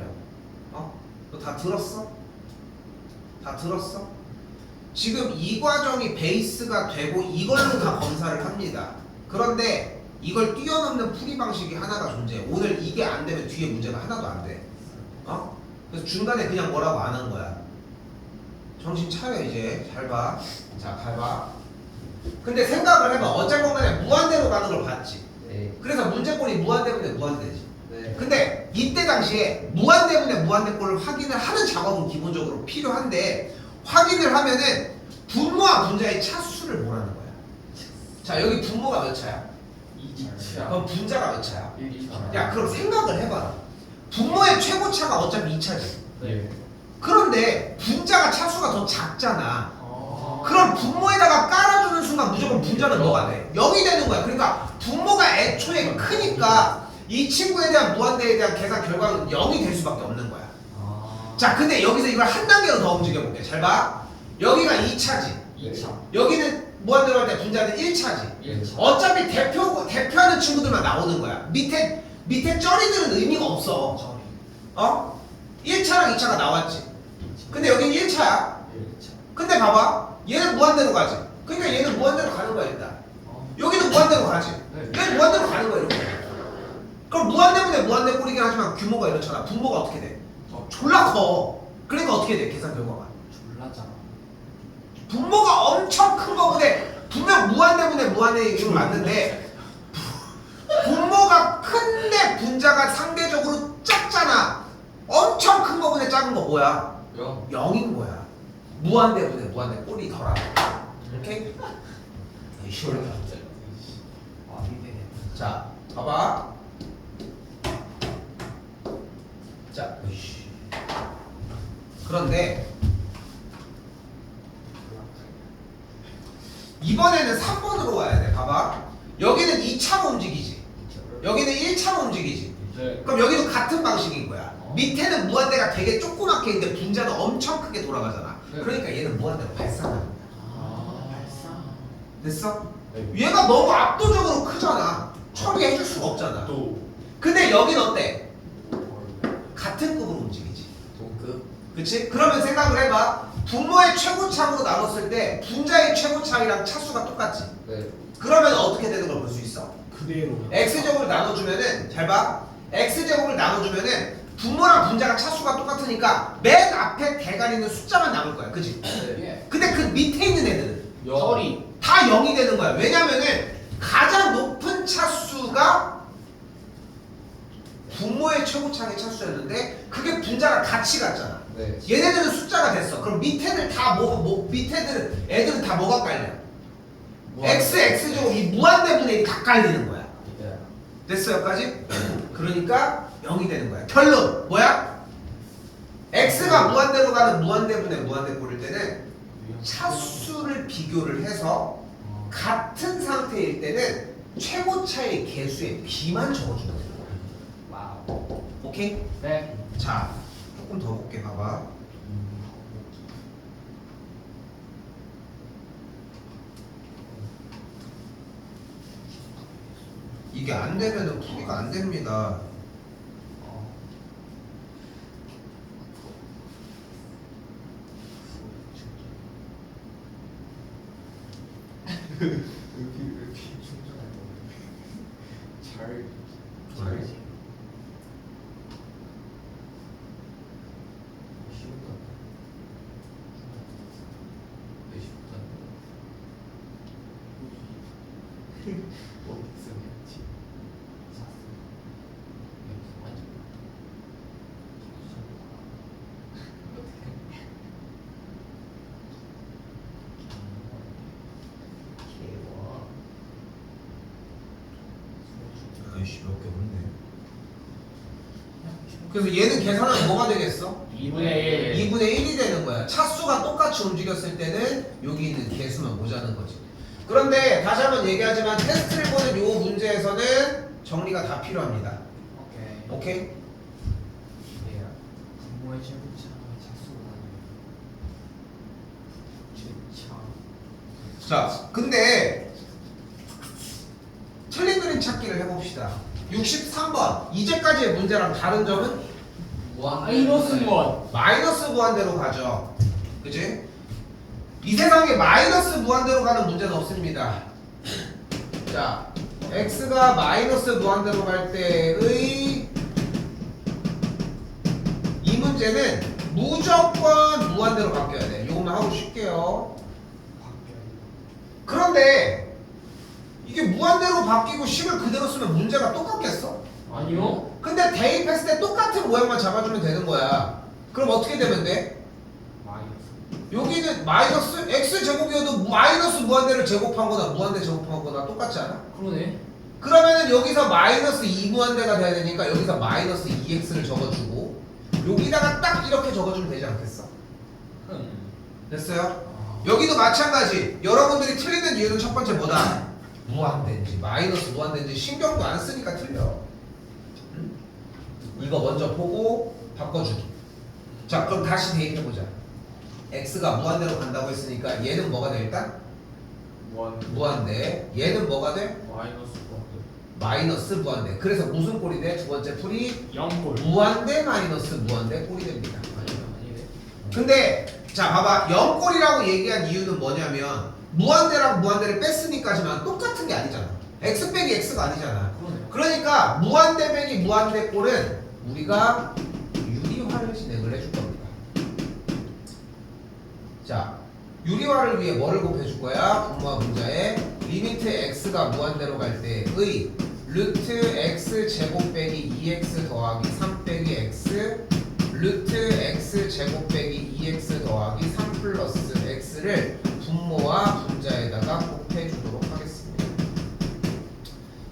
어? 너 다 들었어? 다 들었어? 지금 이 과정이 베이스가 되고 이걸로 다 검사를 합니다. 그런데 이걸 뛰어넘는 풀이 방식이 하나가 존재해. 오늘 이게 안 되면 뒤에 문제가 하나도 안 돼. 어? 그래서 중간에 그냥 뭐라고 안 한 거야. 정신 차려 이제. 잘 봐. 자, 잘 봐. 근데 생각을 해봐. 어쨌건 간에 무한대로 가는 걸 봤지. 네. 그래서 문제꼴이 무한대분의 무한대지. 네. 근데 이때 당시에 무한대분의 무한대꼴을 확인을 하는 작업은 기본적으로 필요한데 확인을 하면은 분모와 분자의 차수를 보라는 거야. 자, 여기 분모가 몇 차야? 2차. 그럼 분자가 몇 차야? 1차. 야, 그럼 생각을 해봐. 분모의 최고차가 어차피 2차지. 네. 그런데 분자가 차수가 더 작잖아. 아. 그럼 분모에다가 깔아주는 순간 무조건 분자는 뭐가 돼? 0이 되는 거야. 그러니까 분모가 애초에 크니까 이 친구에 대한 무한대에 대한 계산 결과는 0이 될 수밖에 없는 거야. 아. 자, 근데 여기서 이걸 한 단계로 더 움직여 볼게. 잘 봐. 여기가 2차지. 2차. 여기는 무한대로 할 때 분자는 1차지. 1차. 어차피 대표하는 친구들만 나오는 거야. 밑에 쩌리들은 의미가 없어. 어? 1차랑 2차가 나왔지. 근데 여기는 1차야. 1차. 근데 봐봐. 얘는 무한대로 가지. 그러니까 얘는 무한대로 가는 거야, 일단. 어. 여기는 무한대로 가지. 네. 얘는 무한대로 가는 거야, 이렇게. 그럼 무한대분의 무한대 꼴이긴 하지만 규모가 이렇잖아. 분모가 어떻게 돼? 졸라 커. 그러니까 어떻게 돼? 계산 결과가. 졸라잖아. 분모가 엄청 큰 거보다 분명 무한대분의 무한대 이건 맞는데 분모가 큰데 분자가 상대적으로 작잖아. 엄청 큰 거보다 작은 거 뭐야? 0. 0인 거야. 무한대분의 무한대 꼴이 덜하다. 오케이? 쉬워. 아, 힘드네. 자, 봐봐. 자, 으이씨. 그런데 이번에는 3번으로 와야 돼. 봐봐. 여기는 2차로 움직이지. 여기는 1차로 움직이지. 네. 그럼 여기도 같은 방식인 거야. 어. 밑에는 무한대가 되게 조그맣게 있는데 분자는 엄청 크게 돌아가잖아. 네. 그러니까 얘는 무한대로 발산하는 거야. 아, 발사. 됐어? 네. 얘가 너무 압도적으로 크잖아. 처리해줄 수가 없잖아. 또. 근데 여긴 어때? 같은 급으로 움직이지. 동급. 그치? 그러면 생각을 해봐. 분모의 최고차로 나눴을 때 분자의 최고차이랑 차수가 똑같지. 네. 그러면 어떻게 되는 걸 볼 수 있어? 그대로. x제곱을 나눠주면은 잘 봐. x제곱을 나눠주면은 분모랑 분자가 차수가 똑같으니까 맨 앞에 대가리는 숫자만 남을 거야. 그치? 예. 근데 그 밑에 있는 애들은 털이. 다 0이 되는 거야. 왜냐면은 가장 높은 차수가 분모의 최고차의 차수였는데 그게 분자랑 같이 갔잖아. 네. 얘네들은 숫자가 됐어. 그럼 밑에는 다 밑에들은 애들은 다 뭐가 깔려? x제곱 이 무한대분의 1이 다 깔리는 거야. 네. 됐어 여기까지? 그러니까 0이 되는 거야. 결론 뭐야? x가 무한대로 가는 무한대분의 무한대꼴일 때는 차수를 비교를 해서 같은 상태일 때는 최고차의 개수의 비만 적어주면 돼요. 와우. 오케이? 네. 자, 조금 더 볼게. 봐봐. 이게 안 되면은 풀이가 안 됩니다. 이렇게 충전할 거. 잘. 쉬운가? 왜 쉽다? 어디서 했지? 아이씨 몇 개 없네. 그래서 얘는 계산하면 뭐가 되겠어? 2분의 1. 2분의 1이 되는 거야. 차수가 똑같이 움직였을 때는 여기 있는 개수만 모자는 거지. 그런데 다시 한번 얘기하지만 테스트를 보는 요 문제에서는 정리가 다 필요합니다. 오케이. 오케이? 네. 분모의 최고차 차수가 최차. 자, 근데 틀린 그림 찾기를 해봅시다. 63번 이제까지의 문제랑 다른 점은 마이너스 무한. 마이너스 무한대로 가죠. 그지? 이 세상에 마이너스 무한대로 가는 문제는 없습니다. 자, x가 마이너스 무한대로 갈 때의 이 문제는 무조건 무한대로 바뀌어야 돼. 이것만 하고 쉴게요. 그런데 이게 무한대로 바뀌고 식을 그대로 쓰면 문제가 똑같겠어? 아니요. 근데 대입했을 때 똑같은 모양만 잡아주면 되는 거야. 그럼 어떻게 되면 돼? 마이너스. 여기는 마이너스 x 제곱이어도 마이너스 무한대를 제곱한 거나 무한대 제곱한 거나 똑같지 않아? 그러네. 그러면은 여기서 마이너스 2무한대가 돼야 되니까 여기서 마이너스 2x를 적어주고 여기다가 딱 이렇게 적어주면 되지 않겠어? 됐어요? 여기도 마찬가지. 여러분들이 틀리는 이유는 첫 번째 뭐다? 무한대인지 마이너스 무한대인지 신경도 안 쓰니까 틀려. 응? 이거 먼저 보고 바꿔주기. 자, 그럼 다시 대입해보자. x가 무한대로 간다고 했으니까 얘는 뭐가 돼 일단? 무한대. 얘는 뭐가 돼? 마이너스 무한대. 마이너스 무한대. 그래서 무슨 꼴이 돼? 두 번째 풀이 0꼴. 무한대 마이너스 무한대 꼴이 됩니다. 아니네. 근데 자 봐봐 0꼴이라고 얘기한 이유는 뭐냐면 무한대랑 무한대를 뺐으니까지만 똑같은 게 아니잖아. x 빼기 x가 아니잖아. 그러네요. 그러니까 무한대 빼기 무한대 꼴은 우리가 유리화를 진행을 해줄 겁니다. 자, 유리화를 위해 뭐를 곱해줄 거야? 분모와 분자에 리미트 x가 무한대로 갈 때의 루트 x 제곱 빼기 2x 더하기 3 빼기 x 루트 x 제곱 빼기 2x 더하기 3 플러스 x를 분모와 분자에다가 곱해주도록 하겠습니다.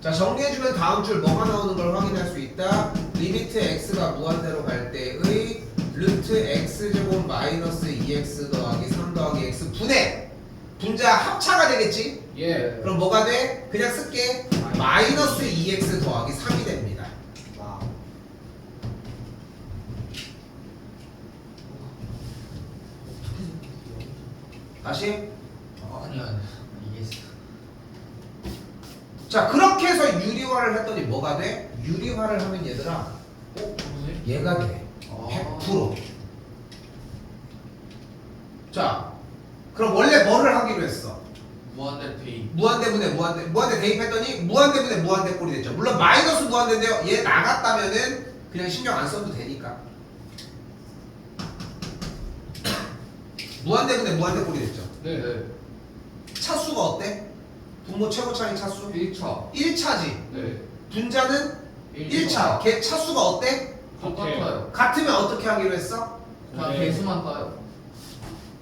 자, 정리해주면 다음 줄 뭐가 나오는 걸 확인할 수 있다. 리미트 x가 무한대로 갈 때의 루트 x제곱 마이너스 2x 더하기 3 더하기 x 분의 분자 합차가 되겠지? 예. 그럼 뭐가 돼? 그냥 쓸게. 마이너스 2x 더하기 3이 됩니다. 와. 다시. 아니야. 이게 자, 그렇게 해서 유리화를 했더니 뭐가 돼? 유리화를 하면 얘들아 그러네. 얘가 돼. 100%. 자, 그럼 원래 뭐를 하기로 했어? 무한대 페이. 무한대분의 무한대 대입했더니 무한대분의 무한대 꼴이 됐죠. 물론 마이너스 무한대인데요. 얘 나갔다면은 그냥 신경 안 써도 되니까. 무한대분의 무한대 꼴이 됐죠. 네. 차수가 어때? 분모 최고차의 차수? 1차. 1차지. 네. 분자는 1차. 걔 차수가 어때? 똑같아요. 같으면 어떻게 하기로 했어? 그냥 개수만 따요.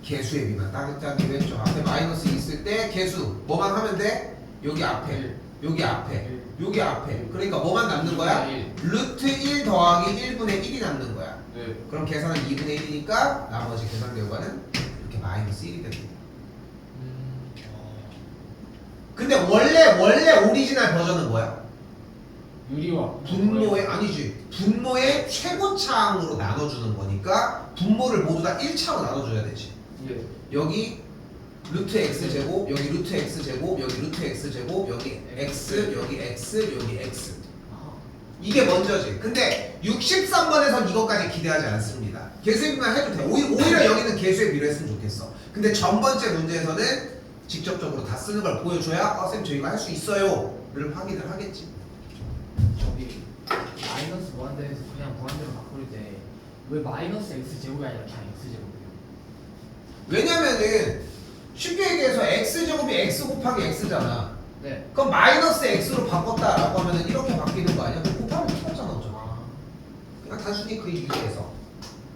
개수의 비만 따기로 했죠. 앞에 마이너스 있을 때 개수 뭐만 하면 돼? 여기 앞에, 일. 여기 앞에, 여기 앞에. 그러니까 뭐만 남는 거야? 1. 루트 1 더하기 1분의 1이 남는 거야. 네. 그럼 계산은 2분의 1이니까 나머지 계산 결과는 이렇게 마이너스 1이 됩니다. 근데 원래 오리지널 버전은 뭐야? 유리화. 분모의 아니지. 분모의 최고차항으로 나눠주는 거니까 분모를 모두 다 1차로 나눠줘야 되지. 예. 여기 루트 x 제곱, 여기 루트 x 제곱, 여기 루트 x 제곱, 여기 x, 여기 x, 여기 x. 이게 먼저지. 근데 63번에선 이것까지 기대하지 않습니다. 개수비만 해도 돼. 오히려 여기는 개수비로 했으면 좋겠어. 근데 전 번째 문제에서는 직접적으로 다 쓰는 걸 보여줘야 쌤 저희가 할 수 있어요를 확인을 하겠지. 저기 마이너스 무한대에서 그냥 무한대로 바꿀 때 왜 마이너스 x 제곱이 아니라 그냥 x 제곱이에요? 왜냐면은 쉽게 얘기해서 x제곱이 x 곱하기 x잖아. 네. 그럼 마이너스 x로 바꿨다라고 하면은 이렇게 바뀌는 거 아니야? 그럼 곱하면 똑같잖아. 어차피. 그냥 단순히 그 이유에서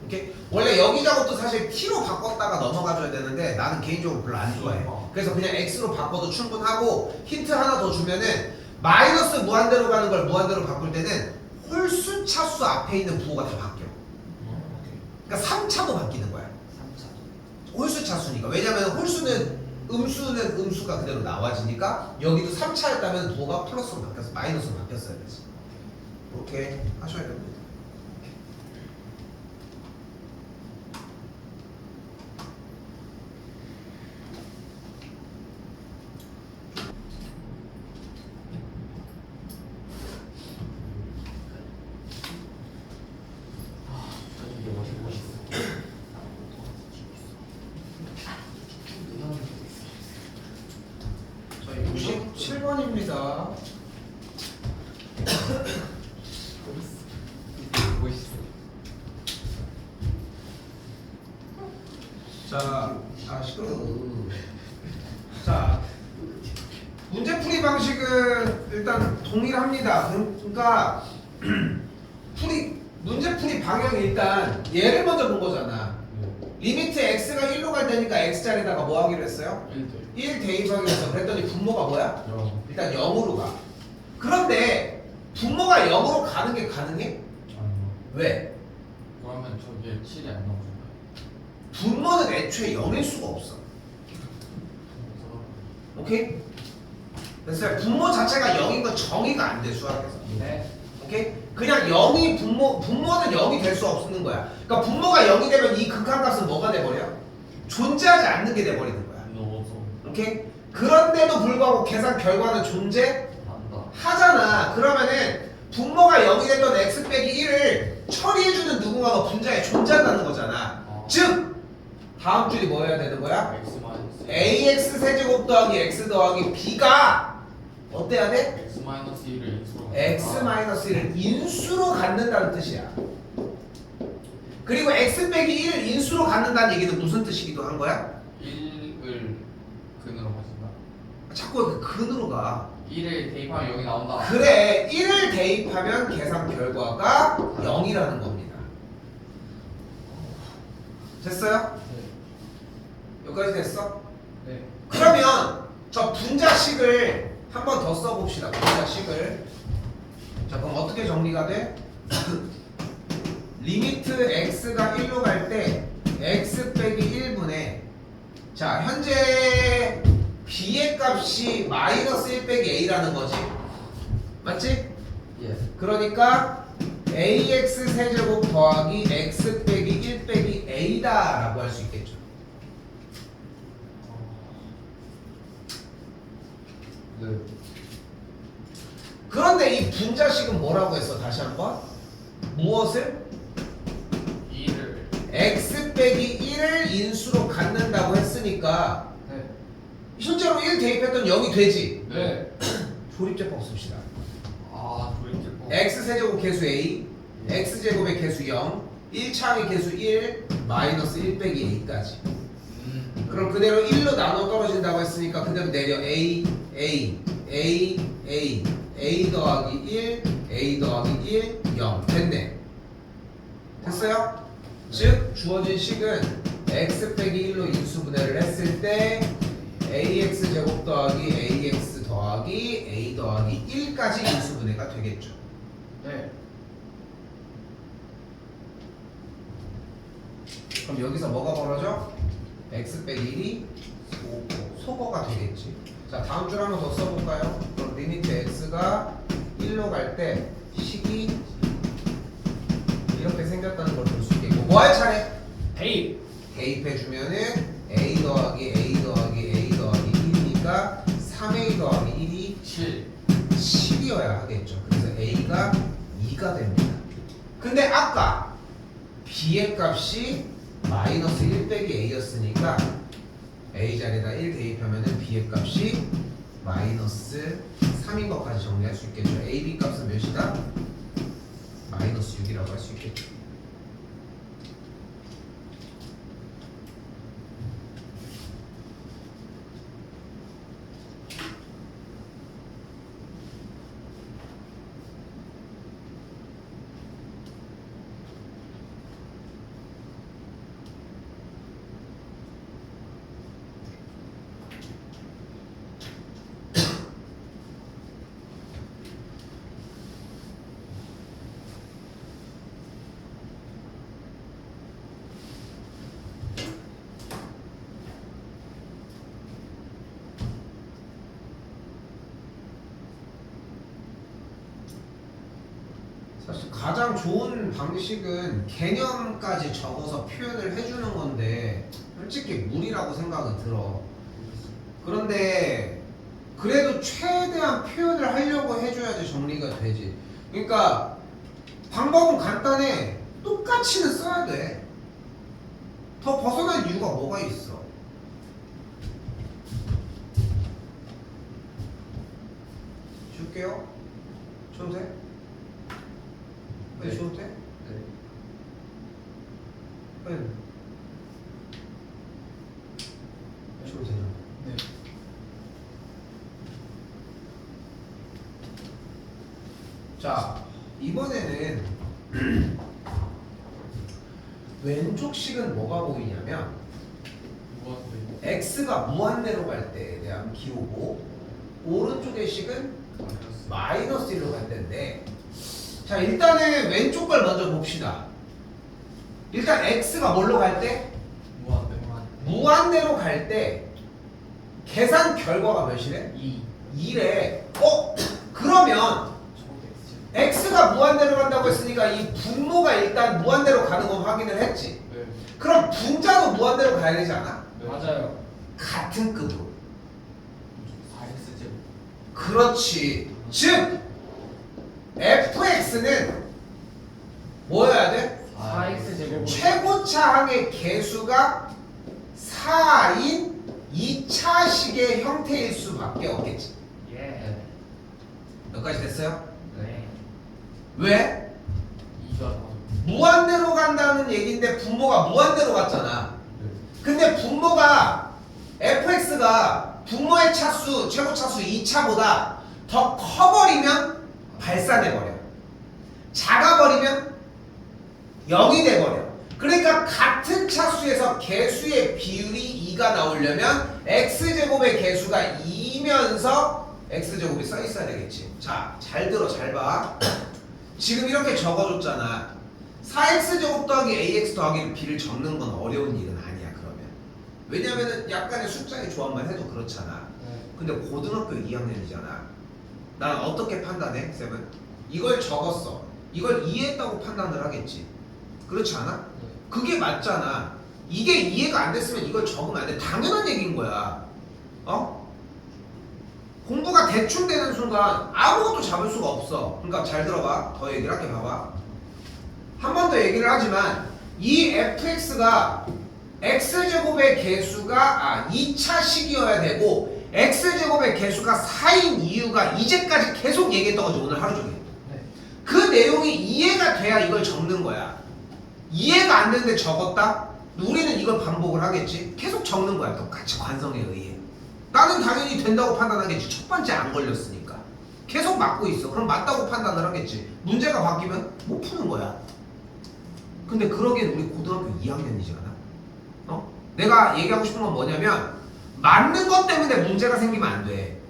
이렇게 원래 여기 작업도 사실 t로 바꿨다가 넘어가줘야 되는데 나는 개인적으로 별로 안 좋아해. 그래서 그냥 x로 바꿔도 충분하고 힌트 하나 더 주면은 마이너스 무한대로 가는 걸 무한대로 바꿀 때는 홀수 차수 앞에 있는 부호가 다 바뀌어. 그러니까 3차도 바뀌는 거야. 3차. 홀수 차수니까. 왜냐면 홀수는 음수는 음수가 그대로 나와지니까 여기도 3차였다면 부호가 플러스로 바뀌어서 마이너스로 바뀌었어야 되지. 그렇게 하셔야 됩니다. 풉니다. 멋있어. 자, 시끄러워. 자, 문제풀이 방식은 일단 동일합니다. 그러니까 문제풀이 방향이 일단 얘를 먼저 본 거잖아. 리미트 x가 1로 갈 때니까 x자리에다가 뭐 하기로 했어요? 1 대입하기로 했어. 그랬더니 분모가 뭐야? 일단 0으로 가. 그런데 분모가 0으로 가는 게 가능해? 왜? 그러면 저게 7이 안 나오잖아요. 분모는 애초에 0일 수가 없어. 오케이? 됐어요. 분모 자체가 0인 건 정의가 안 돼, 수학에서. 네. 오케이? 그냥 0이 분모는 0이 될 수 없는 거야. 그러니까 분모가 0이 되면 이 극한값은 뭐가 돼버려? 존재하지 않는 게 돼버리는 거야. 넣어서 오케이? 그런데도 불구하고 계산 결과는 존재하잖아. 그러면은 분모가 0이 됐던 x 빼기 1을 처리해주는 누군가가 분자에 존재한다는 거잖아. 즉 다음 줄이 뭐 해야 되는 거야? x 마이너스 ax 세제곱 더하기 x 더하기 b가 어때야 돼? x 마이너스 1을 인수로 x 마이너스 1을 인수로 갖는다는 뜻이야. 그리고 x 빼기 1을 인수로 갖는다는 얘기는 무슨 뜻이기도 한 거야? 1을 근으로 가진다. 자꾸 그 근으로 가. 1을 대입하면 0이 나온다. 그래, 1을 대입하면 계산 결과가 0이라는 겁니다. 됐어요? 여기까지 됐어? 네. 그러면 저 분자식을 한 번 더 써봅시다. 분자식을. 자, 그럼 어떻게 정리가 돼? 리미트 x가 1로 갈 때 x 빼기 1분의 자, 현재 b의 값이 마이너스 1 빼기 a라는 거지. 맞지? 예. 그러니까 ax 세제곱 더하기 x 빼기 1 빼기 a다 라고 할 수 있겠죠. 네. 그런데 이 분자식은 뭐라고 했어? 다시 한번 무엇을? 2를 x 빼기 1을 인수로 갖는다고 했으니까 네. 실제로 1 대입했던 0이 되지. 네. 조립제법 씁시다. 아, 조립제법. x 세제곱 개수 a, x 제곱의 개수 0, 1차항의 개수 1, 마이너스 1 빼기 a까지. 그럼 그대로 1로 나눠 떨어진다고 했으니까 그대로 내려 a, a, a, a, a 더하기 1, a 더하기 1, 0 됐네. 됐어요? 즉 주어진 식은 x 빼기 1로 인수분해를 했을 때 ax 제곱 더하기 ax 더하기 a 더하기 1까지 인수분해가 되겠죠. 네. 그럼 여기서 뭐가 벌어져? x 빼기 1이 소거가 되겠지. 자, 다음 줄 한번 더 써볼까요? 그럼 리미트 x가 1로 갈 때 식이 이렇게 생겼다는 걸 볼 수 있겠고 뭐 할 차례? 대입. 대입해주면은 a 더하기 a 더하기 a 더하기 1이니까 3a 더하기 1이 7. 7이어야 하겠죠. 그래서 a가 2가 됩니다. 근데 아까 b의 값이 마이너스 1 빼기 a였으니까 a 자리에다 1 대입하면은 b의 값이 마이너스 3인 것까지 정리할 수 있겠죠. a, b 값은 몇이다? 마이너스 6이라고 할 수 있겠죠. 사실 가장 좋은 방식은 개념까지 적어서 표현을 해주는 건데 솔직히 무리라고 생각은 들어. 그런데 그래도 최대한 표현을 하려고 해줘야지 정리가 되지. 그러니까 방법은 간단해. 똑같이는 써야 돼. 더 벗어날 이유가 뭐가 있어? 줄게요. 줘도 돼? 네. 줘도 돼? 네. 줘도 되죠. 네. 자, 이번에는 왼쪽 식은 뭐가 보이냐면 무한대. x가 무한대로 갈 때에 대한 기호고 오른쪽의 식은 마이너스 1로 갈 때인데 자 일단은 왼쪽 걸 먼저 봅시다. 일단 x가 뭘로 갈 때? 무한대. 무한대로 갈 때 계산 결과가 몇이래? 2. 2래. 그러면 x가 무한대로 간다고 했으니까 이 분모가 일단 무한대로 가는 건 확인을 했지. 네. 그럼 분자도 무한대로 가야 되지 않아? 네. 맞아요. 같은 급으로. 4x 제곱. 그렇지. 즉 fx는 뭐여야 돼? 4x 제곱. 최고차항의 개수가 4인 2차식의 형태일 수밖에 없겠지. 예. 여기까지 됐어요? 네. 왜? 2가 나와서. 무한대로 간다는 얘기인데 분모가 무한대로 갔잖아. 네. 근데 분모가 fx가 분모의 차수 최고 차수 2차보다 더 커버리면 발산해버려. 작아버리면 0이 돼버려. 그러니까 같은 차수에서 개수의 비율이 2가 나오려면 x제곱의 개수가 2면서 x제곱이 써있어야 되겠지. 자, 잘 들어, 잘 봐. 지금 이렇게 적어줬잖아. 4x제곱 더하기 ax 더하기 b를 적는 건 어려운 일은 아니야, 그러면. 왜냐면은 약간의 숫자의 조합만 해도 그렇잖아. 네. 근데 고등학교 2학년이잖아. 난 어떻게 판단해, 쌤은? 이걸 적었어. 이걸 이해했다고 판단을 하겠지. 그렇지 않아? 그게 맞잖아. 이게 이해가 안 됐으면 이걸 적으면 안 돼. 당연한 얘기인 거야. 어? 공부가 대충 되는 순간 아무것도 잡을 수가 없어. 그러니까 잘 들어봐. 더 얘기를 할게. 봐봐. 한 번 더 얘기를 하지만 이 fx가 x제곱의 개수가 2차식이어야 되고 x제곱의 개수가 4인 이유가 이제까지 계속 얘기했던 거지. 오늘 하루 종일. 네. 그 내용이 이해가 돼야 이걸 적는 거야. 이해가 안 되는데 적었다? 우리는 이걸 반복을 하겠지. 계속 적는 거야. 똑같이 관성에 의해. 나는 당연히 된다고 판단하겠지. 첫 번째 안 걸렸으니까. 계속 맞고 있어. 그럼 맞다고 판단을 하겠지. 문제가 바뀌면 못 푸는 거야. 근데 그러기엔 우리 고등학교 2학년이지 않아? 어? 내가 얘기하고 싶은 건 뭐냐면 맞는 것 때문에 문제가 생기면 안 돼.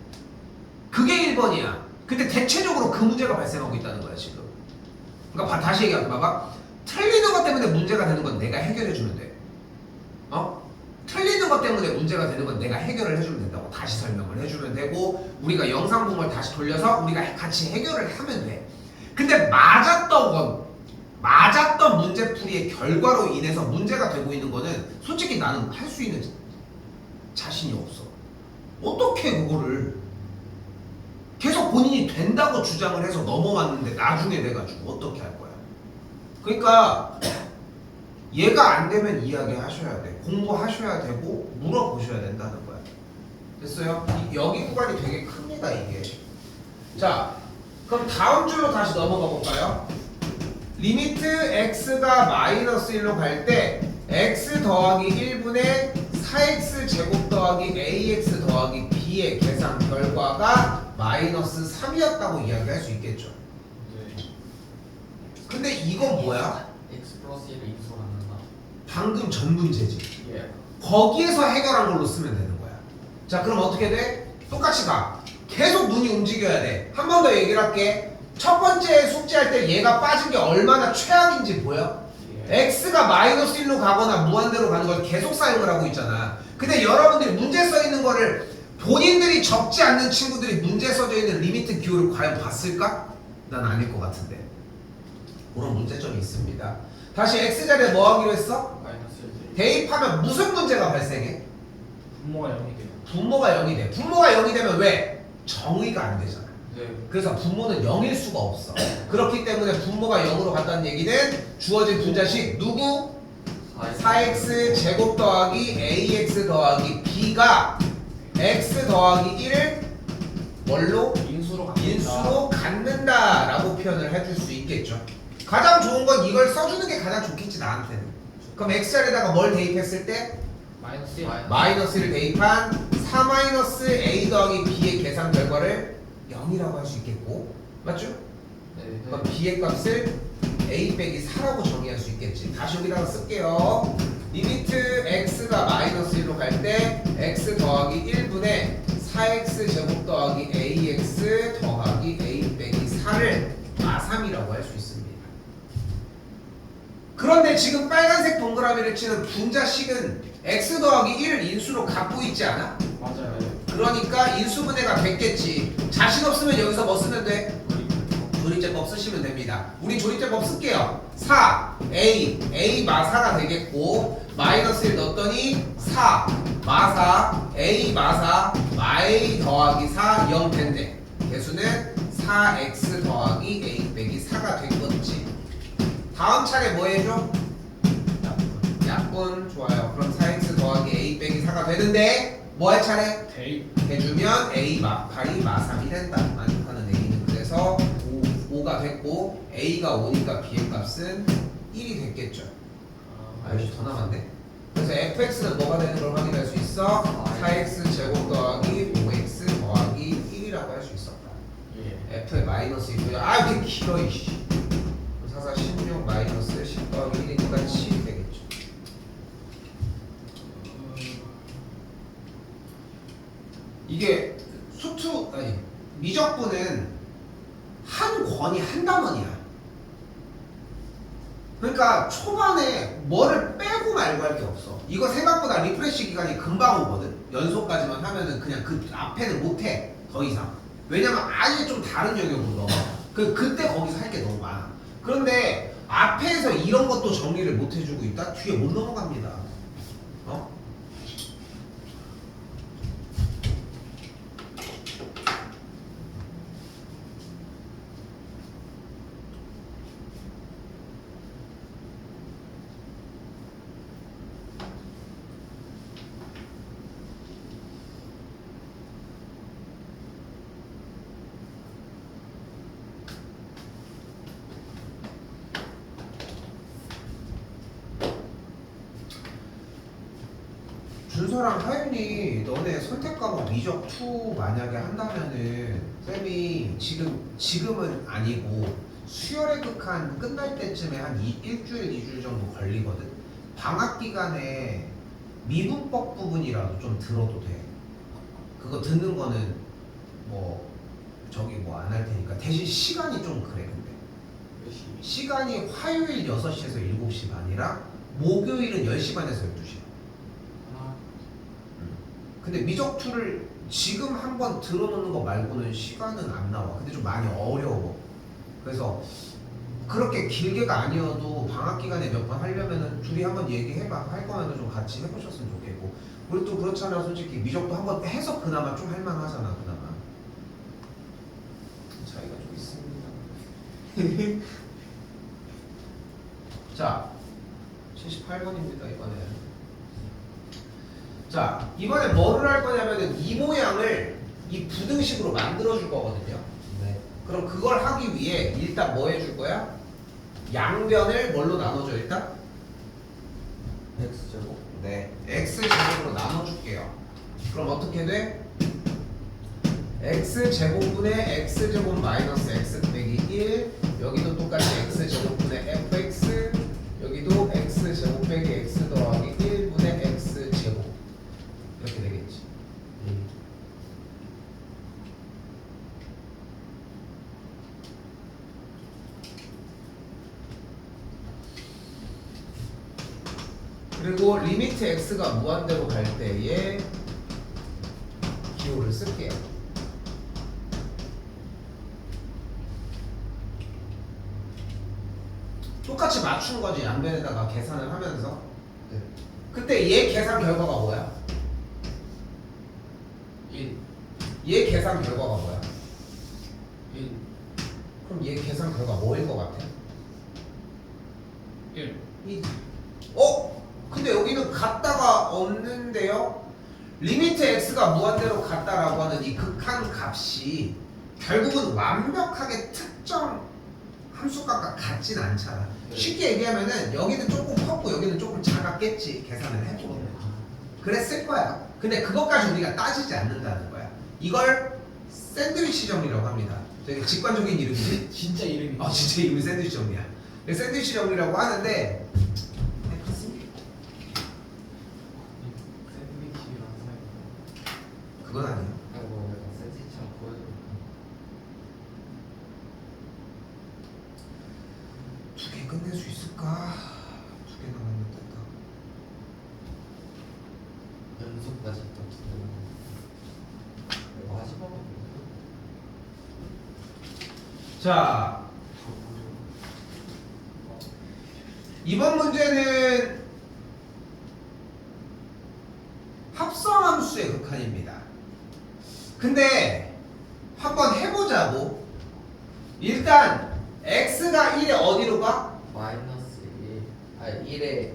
그게 1번이야. 근데 대체적으로 그 문제가 발생하고 있다는 거야 지금. 그러니까 다시 얘기할게. 봐봐. 틀리는 것 때문에 문제가 되는 건 내가 해결해주면 돼. 어? 틀리는 것 때문에 문제가 되는 건 내가 해결을 해주면 된다고. 다시 설명을 해주면 되고 우리가 영상 보면 다시 돌려서 우리가 같이 해결을 하면 돼. 근데 맞았던 문제풀이의 결과로 인해서 문제가 되고 있는 거는 솔직히 나는 할 수 있는 자신이 없어. 어떻게 그거를 계속 본인이 된다고 주장을 해서 넘어왔는데 나중에 돼가지고 어떻게 할 거야. 그러니까 얘가 안 되면 이야기하셔야 돼. 공부하셔야 되고 물어보셔야 된다는 거야. 됐어요? 여기 구간이 되게 큽니다 이게. 자, 그럼 다음 줄로 다시 넘어가 볼까요? 리미트 x가 마이너스 1로 갈 때 x 더하기 1분의 4x 제곱 더하기 ax 더하기 b의 계산 결과가 마이너스 3이었다고 이야기할 수 있겠죠. 네. 근데 이건 뭐야? x 플러스 1을 인수로 갖는다. 방금 전 문제지. 예. 거기에서 해결한 걸로 쓰면 되는 거야. 자, 그럼 어떻게 돼? 똑같이 가. 계속 눈이 움직여야 돼. 한 번 더 얘기를 할게. 첫 번째 숙제할 때 얘가 빠진 게 얼마나 최악인지 보여? 예. x가 마이너스 1로 가거나 무한대로 가는 걸 계속 사용을 하고 있잖아. 근데 여러분들이 문제 써 있는 거를 본인들이 적지 않는 친구들이 문제 써져 있는 리미트 기호를 과연 봤을까? 난 아닐 것 같은데. 그런 문제점이 있습니다. 다시 x자리에 뭐 하기로 했어? 마이너스 1. 대입하면 무슨 문제가 발생해? 분모가 0이 돼요. 분모가 0이 돼. 분모가 0이 되면 왜? 정의가 안 되잖아. 네. 그래서 분모는 0일 수가 없어. 그렇기 때문에 분모가 0으로 간다는 얘기는 주어진 분자식 누구? 4x 제곱 더하기 ax 더하기 b가 x 더하기 1을 뭘로? 인수로 갖는다. 인수로 갖는다라고 표현을 해줄 수 있겠죠. 가장 좋은 건 이걸 써주는 게 가장 좋겠지 나한테는. 그럼 x자리에다가 뭘 대입했을 때? 마이너스 마이너스를 대입한 4-a 더하기 b의 계산 결과를 0이라고 할 수 있겠고, 맞죠? 네. 그럼 b의 값을 a 빼기 4라고 정의할 수 있겠지. 다시 여기다가 쓸게요. 리미트 x가 마이너스 1로 갈 때 x 더하기 1분의 4x 제곱 더하기 ax 더하기 a 빼기 4를 마3이라고 할 수 있습니다. 그런데 지금 빨간색 동그라미를 치는 분자식은 x 더하기 1을 인수로 갖고 있지 않아? 맞아요. 그러니까 인수분해가 됐겠지. 자신 없으면 여기서 뭐 쓰면 돼? 조립제법 쓰시면 됩니다. 우리 조립제법 쓸게요. 4a 마사가 되겠고 마이너스 1 넣었더니 4 마사 a 마사 a 더하기 4 0 된대. 개수는 4x 더하기 a 빼기 4가 된 거지. 다음 차례 뭐 해줘? 약분. 좋아요. 그럼 4x 더하기 a 빼기 4가 되는데 뭐 할 차례? 대입. 해주면 a 마8이 마3이 된다. 만족하는 a는 그래서 5가 됐고 a가 5니까 b의 값은 1이 됐겠죠. 아 여기 더 남았네. 그래서 fx는 뭐가 되는 걸 확인할 수 있어? 4x 제곱 더하기 5x 더하기 1이라고 할 수 있었다. 예. f의 마이너스 1이고요. 아 이렇게 길어 이씨. 4, 16 마이너스 10 더하기 1이니까 7이 되겠죠. 이게 수투 아니 미적분은 한 권이 한 단원이야. 그러니까 초반에 뭐를 빼고 말고 할 게 없어. 이거 생각보다 리프레시 기간이 금방 오거든. 연속까지만 하면은 그냥 그 앞에는 못해 더 이상. 왜냐면 아예 좀 다른 영역으로 넘어. 그때 거기서 할 게 너무 많아. 그런데 앞에서 이런 것도 정리를 못 해주고 있다? 뒤에 못 넘어갑니다. 어? 준서랑 하윤이 너네 선택 과목 미적 2 만약에 한다면은 쌤이 지금은 아니고 수열의 극한 끝날 때쯤에 한 일주일 2주일 정도 걸리거든. 방학 기간에 미분법 부분이라도 좀 들어도 돼. 그거 듣는 거는 뭐 저기 뭐 안 할 테니까 대신 시간이 좀 그래. 근데 시간이 화요일 6시에서 7시 반이라 목요일은 10시 반에서 12시. 근데 미적2를 지금 한번 들어놓는 거 말고는 시간은 안 나와. 근데 좀 많이 어려워. 그래서 그렇게 길게가 아니어도 방학 기간에 몇 번 하려면은 둘이 한번 얘기해봐. 할 거면 좀 같이 해보셨으면 좋겠고. 우리 또 그렇잖아. 솔직히 미적도 한번 해서 그나마 좀 할만하잖아. 그나마 차이가 좀 있습니다. 자 78번입니다 이번에. 자, 이번에 뭐를 할 거냐면은 이 모양을 이 부등식으로 만들어 줄 거거든요. 네. 그럼 그걸 하기 위해 일단 뭐 해줄 거야? 양변을 뭘로 나눠줘 일단? x제곱. 네, x제곱으로 나눠줄게요. 그럼 어떻게 돼? x제곱분의 x제곱 마이너스 x 빼기 1 여기도 똑같이 x제곱분의 fx 여기도 x제곱 빼기 x 더하기 1분의 x제곱 이렇게 되겠지. 그리고 리미트 x가 무한대로 갈 때에 기호를 쓸게요. 똑같이 맞춘 거지. 양변에다가 계산을 하면서. 네. 그때 얘 계산 결과가 뭐야? 1. 얘 계산 결과가 뭐야? 1. 그럼 얘 계산 결과 뭐일 것 같아? 1. 어? 근데 여기는 같다가 없는데요? 리미트 x가 무한대로 같다라고 하는 이 극한 값이 결국은 완벽하게 특정 함수값과 같진 않잖아. 네. 쉽게 얘기하면은 여기는 조금 컸고 여기는 조금 작았겠지. 계산을 해보면 그랬을 거야. 근데 그것까지 우리가 따지지 않는다는 거야. 이걸 샌드위치 정리라고 합니다. 되게 직관적인 이름이지. 진짜 이름이. 진짜 이름이 샌드위치 정리야. 샌드위치 정리라고 하는데 샌드위치랑 사이. 그건 아니에요. 아이고 약간 센스처럼 보여줘. 두 개 끝낼 수 있을까? 두 개 남았는데 연속까지 또 마지막은 자, 이번 문제는 합성함수의 극한입니다. 근데 한번 해보자고. 일단 x가 1에 어디로 가? 마이너스 1의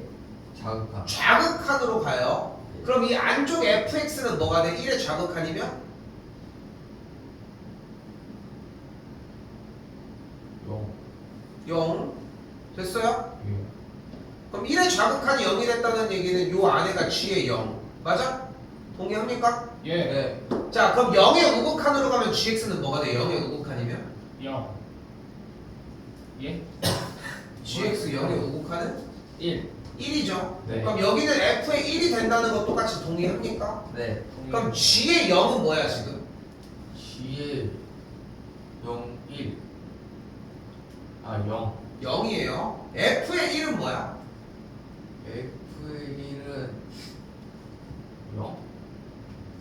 자극함. 좌극한으로 가요. 그럼 이 안쪽 fx는 뭐가 돼? 1의 좌극한이면? 0 됐어요? 그럼 1의 좌극한이 0이 됐다는 얘기는 요 안에가 g의 0 맞아? 동의합니까? 예. 네. 자 그럼 0의 우극한으로 가면 gx는 뭐가 돼? 0의 우극한이면? 0. 예? gx 0의 우극한은? 1. 1이죠. 네. 그럼 여기는 f의 1이 된다는 거 똑같이 동의합니까? 네. 그럼 g의 0은 뭐야 지금? G의 0, 1. 0. 0이에요. f의 1은 뭐야? F의 1은 0?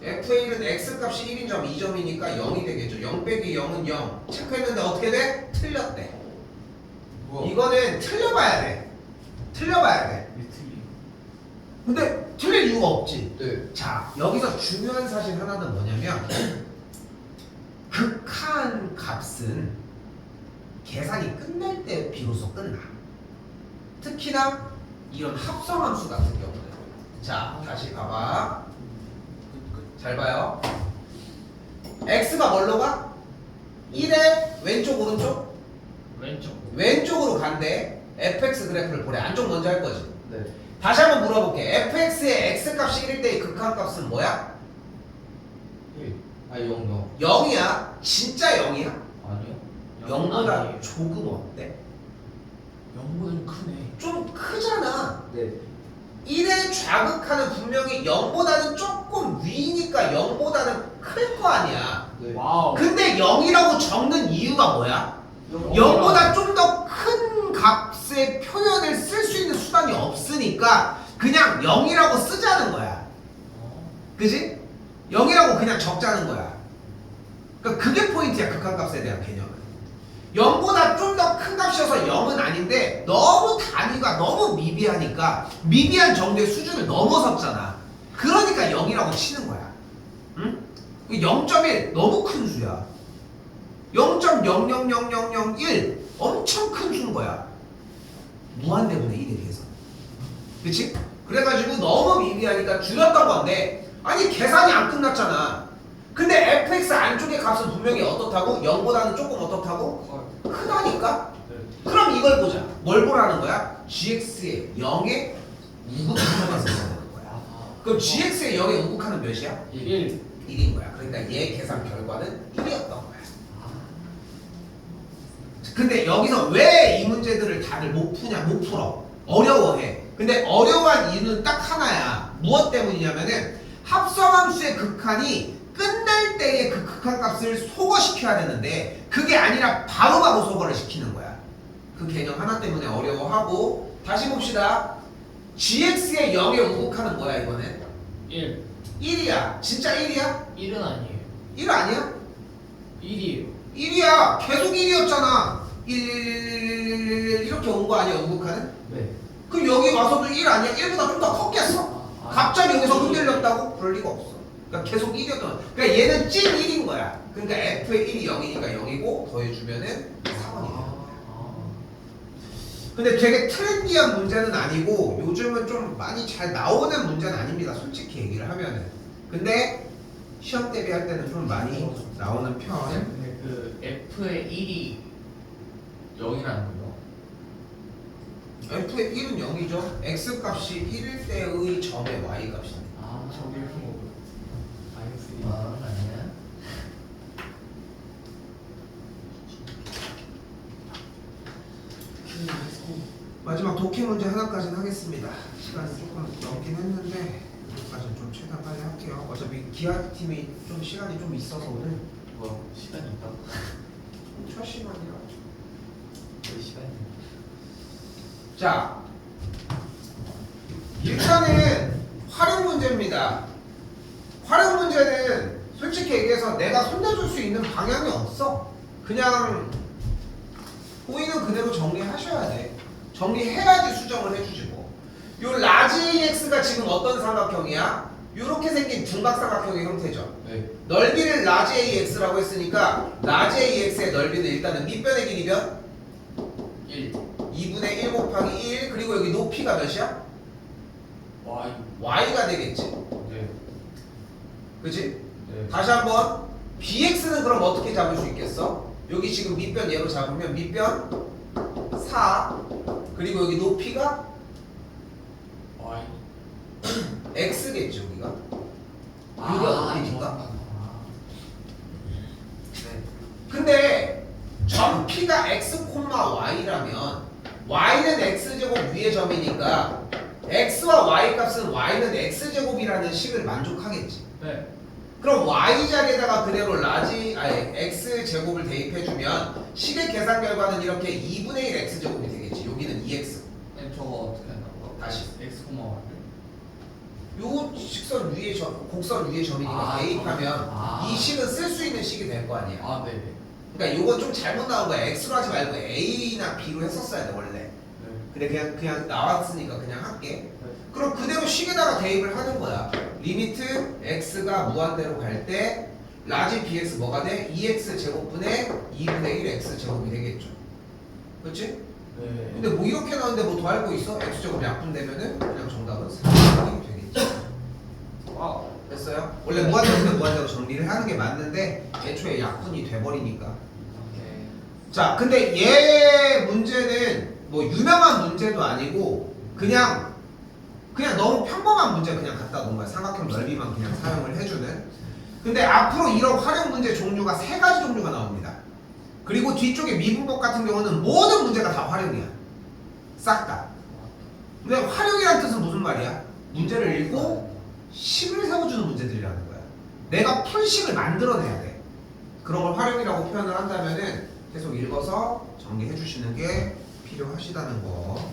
f의 1은 x값이 1인 점 2점이니까 0이 되겠죠. 0 빼기 0은 0. 체크했는데 어떻게 돼? 틀렸대. 뭐야? 이거는 틀려봐야 돼. 틀려봐야 돼. 왜 틀리? 근데 틀릴 이유가 없지. 네. 자, 여기서 중요한 사실 하나는 뭐냐면 극한 값은 계산이 끝날 때 비로소 끝나. 특히나 이런 합성함수 같은 경우는. 자, 다시 봐봐. 잘 봐요. x가 뭘로 가? 1의 왼쪽 오른쪽? 왼쪽. 왼쪽으로 간대. fx 그래프를 보래. 안쪽 먼저 할 거지. 네. 다시 한번 물어볼게. fx의 x값이 1일 때의 극한값은 뭐야? 1. 0, 0. 0이야. 진짜 0이야? 아니요. 0보다 조금 어때? 0보다 좀 크네. 좀 크잖아. 네. 1의 좌극하는 분명히 0보다는 조금 위니까 0보다는 클 거 아니야. 네. 와우. 근데 0이라고 적는 이유가 뭐야? 0보다 좀 더 큰 값의 표현을 쓸 수 있는 수단이 없으니까 그냥 0이라고 쓰자는 거야. 그지? 0이라고 그냥 적자는 거야. 그러니까 그게 포인트야. 극한값에 대한 개념은. 0보다 좀 더 큰 값이어서 0은 아닌데 너무 단위가 너무 미비하니까 미비한 정도의 수준을 넘어섰잖아. 그러니까 0이라고 치는 거야. 응? 0.1 너무 큰 수야. 0.000001 엄청 큰 수인 거야. 무한대분의 1에 비해서. 그치? 그래가지고 너무 미비하니까 줄였던 건데 아니 계산이 안 끝났잖아. 근데 fx 안쪽의 값은 분명히 어떻다고? 0보다는 조금 어떻다고? 크다니까? 네. 그럼 이걸 보자. 뭘 보라는 거야? gx의 0의 우극한을 쓰는 거야. 그럼 gx의 0의 우극한은 몇이야? 1. 1인 거야. 그러니까 얘 계산 결과는 1이었던 거야. 근데 여기서 왜 이 문제들을 다들 못 푸냐? 못 풀어. 어려워해. 근데 어려워한 이유는 딱 하나야. 무엇 때문이냐면은 합성함수의 극한이 끝날 때의 그 극한값을 소거시켜야 되는데 그게 아니라 바로바로 소거를 시키는 거야. 그 개념 하나 때문에 어려워하고 다시 봅시다. gx의 0의 우극한은 뭐야 이번엔? 1. 1이야. 진짜 1이야? 1은 아니에요. 1 아니야? 1이에요. 1이야. 계속 1이었잖아. 1 이렇게 온 거 아니야 우극한은? 네. 그럼 여기 와서도 1 아니야? 1보다 좀 더 컸겠어? 갑자기 여기서 흔들렸다고? 그럴 리가 없어. 그러니까 계속 1이었던 그러니까 얘는 찐 1인 거야. 그러니까 f의 1이 0이니까 0이고 더해주면은 4번이야. 근데 되게 트렌디한 문제는 아니고 요즘은 좀 많이 잘 나오는 문제는 아닙니다. 솔직히 얘기를 하면은. 근데 시험 대비할 때는 좀 많이 나오는 편. 근데 그 F의 1이 0이라는 거죠? F의 1은 0이죠. X 값이 1일 때의 점의 Y 값입니다. 아, 저기 뭐 마이너스 1. 아, 아니야. 마지막 독해 문제 하나까지는 하겠습니다. 시간이 조금 넘긴 했는데 여기까지는 좀 최대한 빨리 할게요. 어차피 기하팀이 좀 시간이 좀 있어서 오늘 뭐 시간이 있다고? 첫 시간이라. 왜 시간이 있나? 자, 일단은 활용 문제입니다. 활용 문제는 솔직히 얘기해서 내가 손대줄 수 있는 방향이 없어. 그냥 보이는 그대로 정리하셔야 돼. 정리해야지 수정을 해주지 뭐. 요 라지 AX가 지금 어떤 삼각형이야? 요렇게 생긴 중각삼각형의 형태죠. 네. 넓이를 라지 AX라고 했으니까 라지 AX의 넓이는 일단은 밑변의 길이 몇? 1. 2분의 1 곱하기 1. 그리고 여기 높이가 몇이야? Y. y가 되겠지. 네. 그치? 네. 다시 한번 bx는 그럼 어떻게 잡을 수 있겠어? 여기 지금 밑변 얘로 잡으면 밑변 4. 그리고 여기 높이가 Y. x겠지 여기가. 여기가 높이니까. 네. 근데 점피가 x, y라면 y는 x제곱 위의 점이니까 x와 y 값은 y는 x제곱이라는 식을 만족하겠지. 네. 그럼 y 자리에다가 그대로 x 제곱을 대입해주면 식의 계산 결과는 이렇게 2분의 1 x 제곱이 되겠지. 여기는 2x. 네, 저거 어떻게 한다고? 다시. X, Y를. 요 직선 위의 점, 곡선 위의 점이니까 아, 대입하면 아. 이 식은 쓸 수 있는 식이 될 거 아니야. 아, 네네. 그러니까 요건 좀 잘못 나온 거야. x로 하지 말고 a나 b로 했었어야 돼 원래. 네. 근데 그냥 나왔으니까 그냥 할게. 네. 그럼 그대로 식에다가 대입을 하는 거야. 리미트 x가 무한대로 갈 때 라지 bx 뭐가 돼? 2x 제곱분의 2분의 1 x 제곱이 되겠죠. 그렇지? 네. 근데 뭐 이렇게 나오는데 뭐 더 알고 있어? x 제곱 약분되면은 그냥 정답은 3이 되겠지. 와우. 됐어요? 원래 무한대로 무한대로 정리를 하는 게 맞는데 애초에 약분이 돼버리니까. 오케이. 자, 근데 얘 문제는 뭐 유명한 문제도 아니고 그냥 너무 평범한 문제 그냥 갖다 놓은 거야. 삼각형 넓이만 그냥 사용을 해주는. 근데 앞으로 이런 활용 문제 종류가 3가지 종류가 나옵니다. 그리고 뒤쪽에 미분법 같은 경우는 모든 문제가 다 활용이야. 싹 다. 근데 활용이란 뜻은 무슨 말이야? 문제를 읽고 식을 세워주는 문제들이라는 거야. 내가 풀식을 만들어내야 돼. 그런 걸 활용이라고 표현을 한다면은 계속 읽어서 정리해 주시는 게 필요하시다는 거.